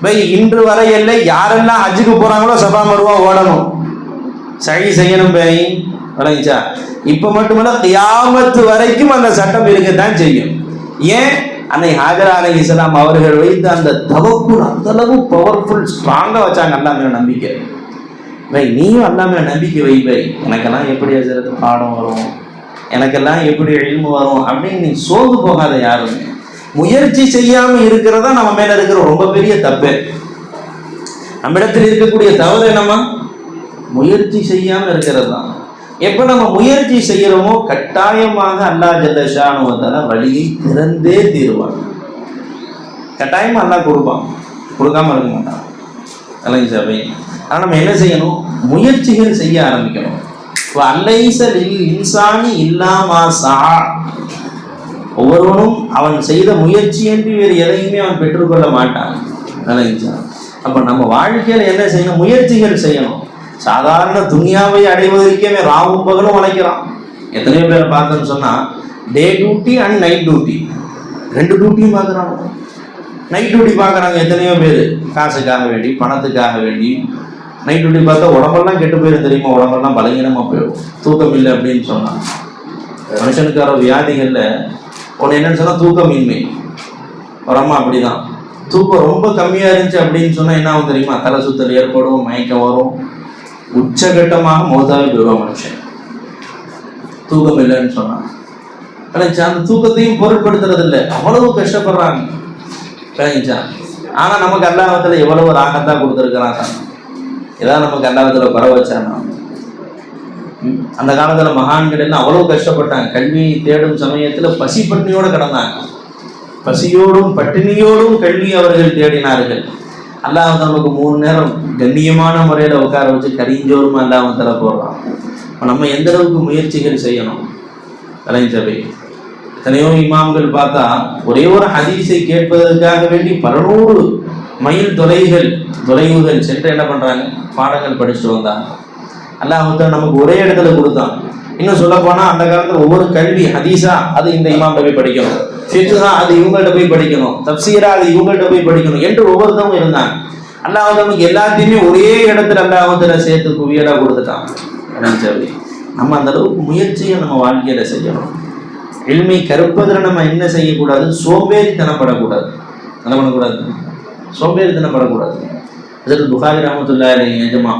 பை இன்று வரையில்லை, யாரெல்லாம் ஹஜ்ஜுக்கு போறாங்களோ சஃபா மர்வா ஓடணும், சை செய்யணும் பை. விளங்குச்சா? இப்போ மட்டுமல்ல, கியாமத்து வரைக்கும் அந்த சட்டம் இருக்கத்தான் செய்யும். ஏன்? அன்னை ஹாஜரா அலைஹிஸ்ஸலாம் அவர்கள் வைத்த அந்த தவக்குல் அந்த அளவு பவர்ஃபுல், ஸ்ட்ராங்கா வச்சாங்க அல்லாஹ் மேல நம்பிக்கை. பை நீயும் அல்லாஹ் மேல நம்பிக்கை வை பை. எனக்கெல்லாம் எப்படி ஹஜ்ரத் பாடம் வரும், எனக்கெல்லாம் எப்படி இல்மு வரும் அப்படின்னு நீ சோர்ந்து போகாத. யாருமே முயற்சி செய்யாம இருக்கிறதா நம்ம மேல இருக்கிற ரொம்ப பெரிய தப்பு. நம்மிடத்தில் இருக்கக்கூடிய தவறு என்னமா? முயற்சி செய்யாம இருக்கிறது தான். எப்ப நம்ம முயற்சி செய்யறோமோ கட்டாயமாக அல்லாஹ் ஜல்ல ஷானுஹு தஆலா வழியை திறந்தே தீருவான். கட்டாயமா அல்லாஹ் கொடுப்பான், கொடுக்காம இருக்க மாட்டான். அலைஹி. ஆனா நம்ம என்ன செய்யணும்? முயற்சிகள் செய்ய ஆரம்பிக்கணும். அலைஸ லில் இன்சானி இல்லா மா ஸஆ. ஒவ்வொருவனும் அவன் செய்த முயற்சி என்று வேறு எதையுமே அவன் பெற்றுக்கொள்ள மாட்டான். அலைஹி. அப்ப நம்ம வாழ்க்கையில என்ன செய்யணும்? முயற்சிகள் செய்யணும். சாதாரண துனியாவை அடைவதற்கே ராவும் பகலும் உழைக்கிறான். எத்தனையோ பேரை பார்த்தோன்னு சொன்னா டே டியூட்டி அண்ட் நைட் டியூட்டி, 2 டியூட்டியும் பார்க்குறாங்க. நைட் டியூட்டி பார்க்குறாங்க எத்தனையோ பேர், காசுக்காக வேண்டி, பணத்துக்காக வேண்டி. நைட் டியூட்டி பார்த்தா உடம்பெல்லாம் கெட்டு போயிடும் தெரியுமா? உடம்பெல்லாம் பலகீனமாக போயிடும், தூக்கம் இல்லை அப்படின்னு சொன்னான். மனுஷனுக்கு வர வியாதிகளில் ஒன்று என்னன்னு சொன்னால் தூக்கமின்மை. வரமா அப்படிதான். தூக்கம் ரொம்ப கம்மியாக இருந்துச்சு அப்படின்னு சொன்னால் என்ன ஆகும் தெரியுமா? தலை சுத்தல் ஏற்படும், மயக்கம் வரும், உச்சகட்டமாக மௌத்தாவே போயிடுவான் மனுஷன். தூக்கம் இல்லைன்னு சொன்னான். கலைச்சா அந்த தூக்கத்தையும் பொருட்படுத்துறது இல்லை, அவ்வளவு கஷ்டப்படுறாங்க. கலைச்சா ஆனா நமக்கு அல்லாஹ்வுல எவ்வளவு ராகத்தா கொடுத்துருக்கிறான். ஏதாவது நமக்கு அல்லாஹ்வுல குறை வச்சானா? அந்த காலத்துல மகான்கள் எல்லாம் அவ்வளவு கஷ்டப்பட்டாங்க. கல்வியை தேடும் சமயத்துல பசி பட்டினியோடு கிடந்தாங்க. பசியோடும் பட்டினியோடும் கல்வி அவர்கள் தேடினார்கள். அல்லாஹ் நமக்கு 3 நேரம் கண்ணியமான முறையில் உட்கார வச்சு கரிஞ்சோறும் அல்லாஹ் தர போடுறான். நம்ம எந்த அளவுக்கு முயற்சிகள் செய்யணும். கலைஞரை எத்தனையோ இமாம்கள் பார்த்தா ஒரே ஒரு ஹதீஸை கேட்பதற்காக வேண்டி 100 மைல் தொலைவுகள் சென்று என்ன பண்றாங்க, பாடங்கள் படிச்சுட்டு வந்தாங்க. அல்லாஹ் நமக்கு ஒரே இடத்துல கொடுத்தான். இன்னும் சொல்ல போனா அந்த காலத்துல ஒவ்வொரு கல்வி, ஹதீஸா அது இந்த இமாம்கிட்ட போய் படிக்கணும், ஃபிக்ஹா அது இவங்கள்ட்ட போய் படிக்கணும், தப்சீரா அது இவங்கள்ட்ட போய் படிக்கணும் என்று ஒவ்வொருத்தவங்க இருந்தாங்க. அல்லாஹ் நமக்கு எல்லாத்தையுமே ஒரே இடத்துல அல்லாஹ் சேர்த்து குவியலா கொடுத்துட்டான். நம்ம அந்த அளவுக்கு முயற்சியை நம்ம வாழ்க்கையில செய்யணும். இல்மை கற்பதில் நம்ம என்ன செய்யக்கூடாது, சோம்பேறித்தனப்படக்கூடாது. என்ன பண்ணக்கூடாது, சோம்பேறித்தனப்படக்கூடாது. அதற்கு புகாரி ரஹ்மத்துல்லாஹி அலைஹி எஜமா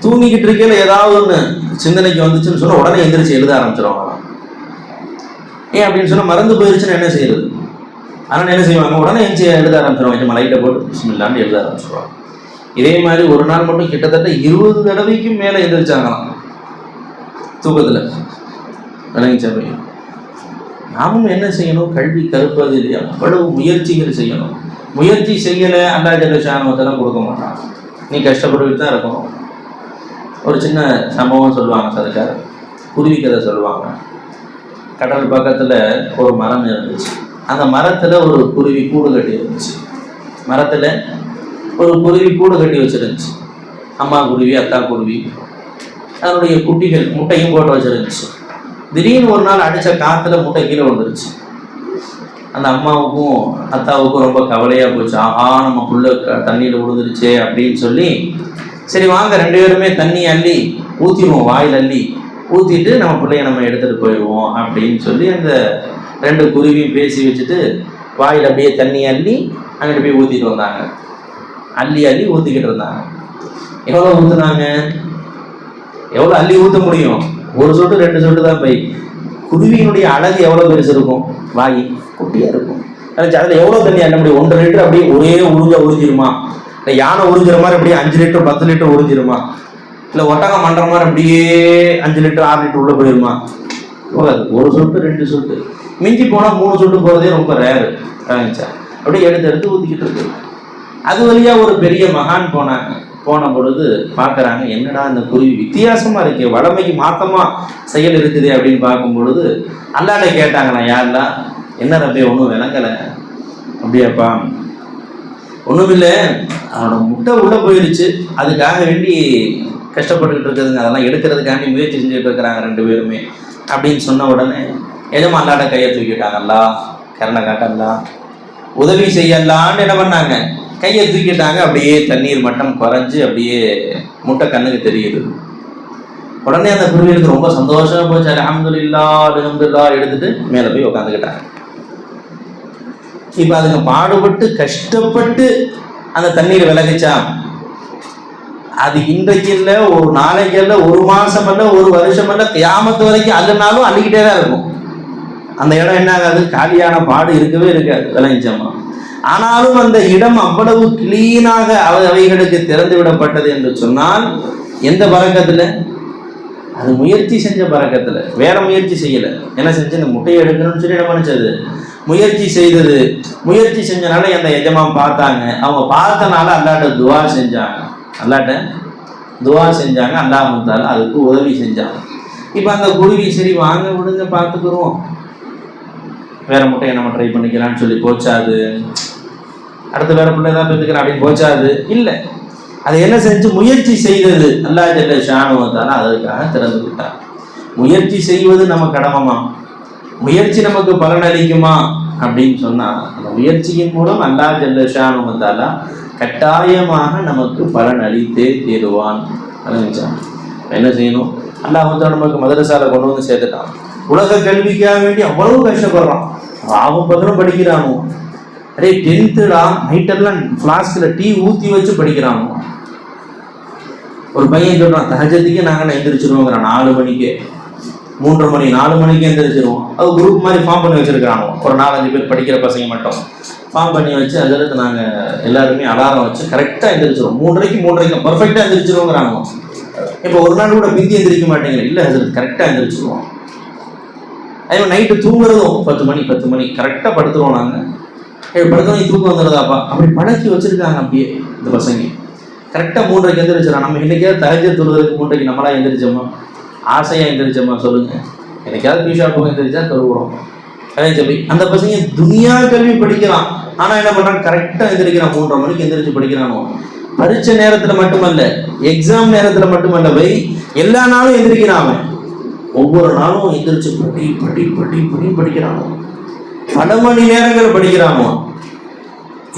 தூங்கிக்கிட்டு இருக்கையில ஏதாவது ஒன்று சிந்தனைக்கு வந்துச்சுன்னு சொன்னா உடனே எந்திரிச்சு எழுத ஆரம்பிச்சிருவாங்க. ஏன் அப்படின்னு சொன்னா மறந்து போயிருச்சுன்னு என்ன செய்யறது, அதனால என்ன செய்வாங்க, உடனே எழுத ஆரம்பிச்சிருவாங்க. எஜமா லைட்டை போட்டு பிஸ்மில்லான்னு எழுத ஆரம்பிச்சிருவாங்க. இதே மாதிரி ஒரு நாள் மட்டும் கிட்டத்தட்ட 20 தடவைக்கும் மேலே எந்திரிச்சாங்களாம் தூக்கத்தில். சபை நாமும் என்ன செய்யணும், கல்வி கற்பதில் அவ்வளவு முயற்சிகள் செய்யணும். முயற்சி செய்யலை அல்லாஹ் ஜல்ல ஷானுவத்தெல்லாம் கொடுக்க மாட்டான். நீ கஷ்டப்பட்டுக்கிட்டு தான் இருக்கணும். ஒரு சின்ன சம்பவம் சொல்லுவாங்க, அதுக்காக குருவி கதை சொல்லுவாங்க. கடல் பக்கத்தில் ஒரு மரம் இருந்துச்சு. அந்த மரத்தில் ஒரு குருவி கூடு கட்டி இருந்துச்சு. மரத்தில் ஒரு குருவி கூடு கட்டி வச்சிருந்துச்சு. அம்மா குருவி, அத்தா குருவி, அதனுடைய குட்டிகள் முட்டையும் போட்டு வச்சிருந்துச்சு. திடீர்னு ஒரு நாள் அடித்த காற்றுல முட்டை கீழே வந்துருச்சு. அந்த அம்மாவுக்கும் அத்தாவுக்கும் ரொம்ப கவலையாக போச்சு. ஆஹா, நம்ம புள்ள தண்ணியில் விழுந்துருச்சே அப்படின்னு சொல்லி, சரி வாங்க 2 பேருமே தண்ணி அள்ளி ஊற்றிடுவோம், வாயில் அள்ளி ஊற்றிட்டு நம்ம பிள்ளைய நம்ம எடுத்துகிட்டு போயிடுவோம் அப்படின்னு சொல்லி அந்த 2 குருவியும் பேசி வச்சுட்டு வாயில் அப்படியே தண்ணி அள்ளி அங்கிட்டு போய் ஊற்றிட்டு வந்தாங்க. அள்ளி ஊற்றிக்கிட்டு இருந்தாங்க. எவ்வளோ ஊற்றுனாங்க, எவ்வளோ அள்ளி ஊற்ற முடியும், 1 சொட்டு 2 சொட்டு தான் போய். குருவியினுடைய அழகு எவ்வளோ பெருசு இருக்கும், வாய் குட்டியாக இருக்கும். அதில் எவ்வளோ தண்ணி அள்ள முடியும், 1.5 லிட்டர் அப்படியே ஒரே உறிஞ்சிருமா, இல்லை யானை உறிஞ்சிற மாதிரி அப்படியே 5 லிட்டர் 10 லிட்டர் உறிஞ்சிருமா, இல்லை ஒட்டகம் பண்ணுற மாதிரி அப்படியே 5 லிட்டர் 6 லிட்டர் உள்ளே போயிருமா, போகாது. 1 சொட்டு 2 சொட்டு, மிஞ்சி போனால் 3 சொட்டு போகிறதே ரொம்ப ரேரு. அப்படியே எடுத்து ஊற்றிக்கிட்டு இருக்கு. அது வழியாக ஒரு பெரிய மகான் போன பொழுது பார்க்குறாங்க, என்னடா இந்த குருவி வித்தியாசமாக இருக்கு, வளமைக்கு மாற்றமாக செயல் இருக்குது அப்படின்னு பார்க்கும் பொழுது அல்லாட்ட கேட்டாங்களா, யாரெல்லாம் என்ன ரப்பே ஒன்றும் விளங்கலை. அப்படியாப்பா, ஒன்றும் இல்லை, அவனோட முட்டை உள்ளே போயிடுச்சு, அதுக்காக வேண்டி கஷ்டப்பட்டுக்கிட்டு இருக்குதுங்க, அதெல்லாம் எடுக்கிறதுக்காண்டி முயற்சி செஞ்சுட்டு இருக்கிறாங்க 2 பேருமே அப்படின்னு சொன்ன உடனே எஜமா அல்லாட்ட கையை தூக்கிட்டாங்கல்லா, கருணை காட்டல்லா, உதவி செய்யலான்னு என்ன பண்ணாங்க, கையை தூக்கிட்டாங்க. அப்படியே தண்ணீர் மட்டம் குறைஞ்சு அப்படியே முட்டை கண்ணுக்கு தெரியுது. உடனே அந்த குருவிகளுக்கு ரொம்ப சந்தோஷமா போச்சு. அல்ஹம்துலில்லாஹ் எடுத்துட்டு மேலே போய் உட்காந்துக்கிட்டாங்க. இப்போ அதுங்க பாடுபட்டு கஷ்டப்பட்டு அந்த தண்ணீர் விலகிச்சா, அது இன்றைக்கு இல்லை, ஒரு நாளைக்கு இல்லை, 1 மாசம் இல்லை, 1 வருஷம் இல்லை, கியாமத்து வரைக்கும் அள்ளினாலும் அள்ளிக்கிட்டே தான் இருக்கும். அந்த இடம் என்ன ஆகாது, காலியான பாடு இருக்கவே இருக்காது, விளங்கிச்சம்மா. ஆனாலும் அந்த இடம் அவ்வளவு கிளீனாக அவைகளுக்கு திறந்து விடப்பட்டது என்று சொன்னால் எந்த பரக்கத்தில், அது முயற்சி செஞ்ச பரக்கத்தில், வேற முயற்சி செய்யலை. என்ன செஞ்சு இந்த முட்டையை எடுக்கணும்னு சொல்லி என்ன பண்ணிச்சது, முயற்சி செய்தது. முயற்சி செஞ்சனால அந்த எஜமான் பார்த்தாங்க, அவங்க பார்த்தனால அல்லாட்ட துவா செஞ்சாங்க, அல்லாஹ் வந்தாலும் அதுக்கு உதவி செஞ்சாங்க. இப்போ அந்த குருவி சரி வாங்க விடுங்க பார்த்துக்குறோம், வேற முட்டையை நம்ம ட்ரை பண்ணிக்கலாம்னு சொல்லி போச்சாது, அடுத்த வேற பிள்ளை தான் பெற்றுக்கிறேன் அப்படின்னு போச்சாது இல்லை. அது என்ன செஞ்சு முயற்சி செய்தது, அல்லாஹ் ஜல்ல ஷானுவத்தால அதற்காக திறந்து விட்டார். முயற்சி செய்வது நம்ம கடமைமா, முயற்சி நமக்கு பலன் அளிக்குமா அப்படின்னு சொன்னா அந்த முயற்சியின் மூலம் அல்லாஹ் ஜல்ல ஷானுவத்தால கட்டாயமாக நமக்கு பலன் அளித்தே தீருவான். என்ன செய்யணும், அல்லாஹ் நமக்கு மதரசால கொண்டு வந்து சேர்த்துட்டான். உலக கல்விக்காக வேண்டி அவ்வளவு கஷ்டப்படுறான், அவன் பகலும் படிக்கிறானோ, அரே 10th நைட்டெல்லாம் ஃப்ளாஸ்கில் டீ ஊற்றி வச்சு படிக்கிறானோ. ஒரு பையன் சொல்கிறான், தஹஜத்துக்கே நாங்கள் எந்திரிச்சிருவோங்கிறான், 4 மணிக்கு 3:30 மணி 4 மணிக்கு எந்திரிச்சிருவோம். அது குரூப் மாதிரி ஃபார்ம் பண்ணி வச்சுருக்கிறானோ, ஒரு 4-5 பேர் படிக்கிற பசங்க மட்டும் ஃபார்ம் பண்ணி வச்சு அதில் நாங்கள் எல்லாருமே அலாரம் வச்சு கரெக்டாக எந்திரிச்சிருவோம். 3:30 பர்ஃபெக்டாக எந்திரிச்சிருவோங்கிறானோ. இப்போ ஒரு நாள் கூட பிந்தி எந்திரிக்க மாட்டேங்கிற, இல்லை அது கரெக்டாக எந்திரிச்சிருவோம். அதே மாதிரி நைட்டு தூங்குறதும் 10 மணி கரெக்டாக படுத்துருவோம் நாங்கள். படுத்தவங்க தூக்கம் வந்துடுதாப்பா, அப்படி பழக்கி வச்சிருக்காங்க அப்படியே இந்த பசங்க. கரெக்டாக 3:30 எந்திரிச்சிடறான். நம்ம என்னைக்காவது தஹஜ்ஜுத் தொழுவதற்கு 3:30 நம்மளா எந்திரிச்சோமா? ஆசையாக எந்திரிச்சோமா சொல்லுங்க? என்னைக்காவது பீஷா போக எந்திரிச்சா தொழுகிறோம். அந்த பசங்க துனியா கல்வி படிக்கலாம், ஆனா என்ன பண்றான்? கரெக்டா எந்திரிக்கிறான், 3:30 மணிக்கு எந்திரிச்சு படிக்கிறானோ. பரீட்சை நேரத்துல மட்டுமல்ல, எக்ஸாம் நேரத்துல மட்டுமல்ல, எல்லா நாளும் எந்திரிக்கிறான். ஒவ்வொரு நாளும் எந்திரிச்சு படி படி படி படி படிக்கிறானோ, பல மணி நேரங்கள் படிக்கிறானோ.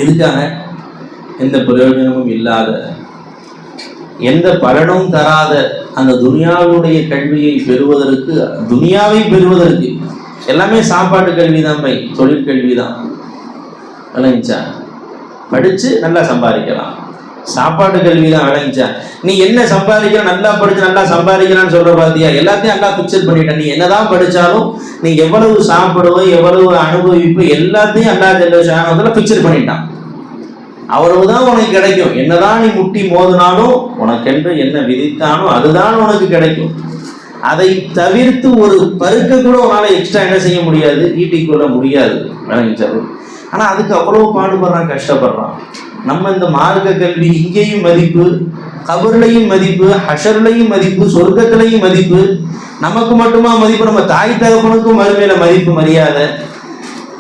எதுக்காக? எந்த பிரயோஜனமும் இல்லாத, எந்த பலனும் தராத அந்த துனியாவுடைய கல்வியை பெறுவதற்கு, துனியாவை பெறுவதற்கு எல்லாமே சாப்பாட்டு கல்வி தான், தொழிற்கல்வி தான். விளங்கிச்சா? படிச்சு நல்லா சம்பாதிக்கலாம், சாப்பாட்டு கல்வி தான். விளங்கிச்சா? நீ என்ன சம்பாதிக்கிற, நல்லா படிச்சு நல்லா சம்பாதிக்கிறான்னு சொல்ற பாத்தியா? எல்லாத்தையும் நல்லா பிக்சர் பண்ணிட்ட. நீ என்னதான் படிச்சாலும் நீ எவ்வளவு சாப்பிடுவ, எவ்வளவு அனுபவிப்பு, எல்லாத்தையும் அல்லா ஜல்ல ஷானஹு பிக்சர் பண்ணிட்டான். அவ்வளவுதான் உனக்கு கிடைக்கும். என்னதான் நீ முட்டி மோதினாலும், உனக்கென்று என்ன விதித்தானோ அதுதான் உனக்கு கிடைக்கும். அதை தவிர்த்து ஒரு பருக்க கூட உன்னால எக்ஸ்ட்ரா என்ன செய்ய முடியாது, ஈட்டிக்கொள்ள முடியாது. ஆனா அதுக்கு அவ்வளவு பாடுபடுறான், கஷ்டப்படுறான். நம்ம இந்த மார்க்க கல்வி இங்கேயும் மதிப்பு, கபர்லையும் மதிப்பு, ஹஷர்லையும் மதிப்பு, சொர்க்கத்திலையும் மதிப்பு. நமக்கு மட்டுமா மதிப்பு? நம்ம தாய் தகப்பனுக்கும் மறுமையில மதிப்பு, மரியாதை.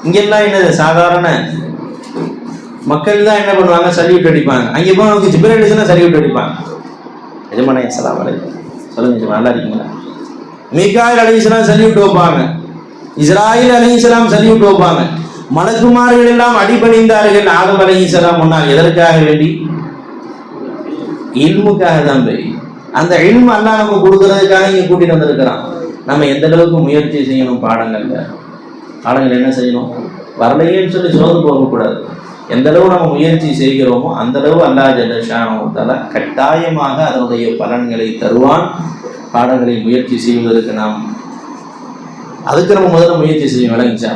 இங்கெல்லாம் என்னது, சாதாரண மக்கள் தான் என்ன பண்ணுவாங்க, சல்யூட் அடிப்பாங்க. அங்கே போய் நமக்கு ஜிப்ரீல் அலைஹிஸ்ஸலாம் சல்யூட் அடிப்பாங்க. எஜமானே அஸ்ஸலாமு அலைக்கும் சொல்லுங்க, நல்லா இருக்கீங்களா? மீகாயில் அலைஹிஸ்ஸலாம் சல்யூட் வைப்பாங்க, இஸ்ராயில் அலைஹிஸ்ஸலாம் சல்யூட் வைப்பாங்க. மலக்குமார்கள் எல்லாம் அடிபணிந்தார்கள் ஆதம் அலைஹிஸ்ஸலாம் முன்னால். எதற்காக வேண்டி? இல்முக்காக தான். அந்த இல்மு அல்லாஹ் நம்ம கொடுக்கறதுக்காக இங்க கூட்டிட்டு வந்திருக்கிறான். நம்ம எந்த அளவுக்கு முயற்சி செய்யணும், பாடங்கள் என்ன செய்யணும், வரலையேன்னு சொல்லி சோர்ந்து போகக்கூடாது. எந்த அளவு நம்ம முயற்சி செய்கிறோமோ அந்த அளவு அல்லாஹ் ஜல்ல ஷானஹு தஆலா கட்டாயமாக அதனுடைய பலன்களை தருவான். பாடங்களை முயற்சி செய்வதற்கு அதுக்கு நம்ம முதல்ல முயற்சி செய்யும். விளங்கிச்சா?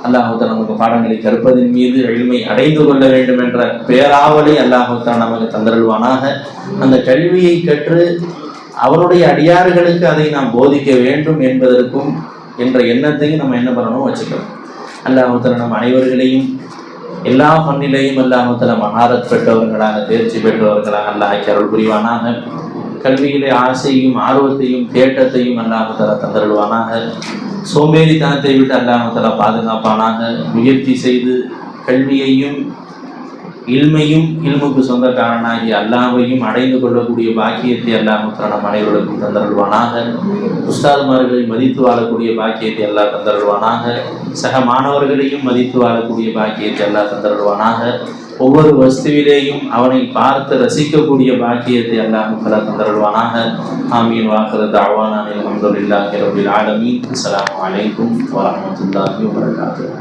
அல்லாஹ் தஆலா நமக்கு பாடங்களை கற்பதின் மீது இல்மை அடைந்து கொள்ள வேண்டும் என்ற பேராவலை அல்லாஹ் தஆலா நமக்கு தந்தருள்வானாக. அந்த கல்வியை கற்று அவனுடைய அடியார்களுக்கு அதை நாம் போதிக்க வேண்டும் என்பதற்கும் என்ற எண்ணத்தையும் நம்ம என்ன பண்ணணும், வச்சுக்கணும். அல்லாஹ் தஆலா நம் அனைவர்களையும் எல்லா பண்ணிலையும் அல்லாஹ் தஆலா மஹாரத் பெற்றவர்களாக, தேர்ச்சி பெற்றவர்களாக அல்லாஹ் அருள் புரிவானாக. கல்வியிலே ஆசையும் ஆர்வத்தையும் தேட்டத்தையும் அல்லாஹ் தஆலா தந்தருள்வானாக. சோம்பேறித்தனத்தை விட்டு அல்லாஹ் தஆலா பாதுகாப்பானாக. முயற்சி செய்து கல்வியையும் இல்மையும் இல்முக்கு சொந்தக்காரனாகி அல்லாஹ்வையும் அடைந்து கொள்ளக்கூடிய பாக்கியத்தை அல்லாஹ் தஆலா நம் அனைவருக்கும் தந்தருள்வானாக. உஸ்தாதுமார்களை மதித்து வாழக்கூடிய பாக்கியத்தை அல்லாஹ் தந்தருள்வானாக. சக மாணவர்களையும் மதித்து வாழக்கூடிய பாக்கியத்தை அல்லாஹ் தந்தருள்வானாக. ஒவ்வொரு வஸ்துவிலேயும் அவனை பார்த்து ரசிக்கக்கூடிய பாக்கியத்தை அல்லாஹ் தஆலா தந்தருள்வானாக. ஆமீன். வாஹிரு தஅவானா அல்ஹம்துலில்லாஹி ரப்பில் ஆலமீன். அஸ்ஸலாமு அலைக்கும் வரஹ்மத்துல்லாஹி வபரகாத்துஹு.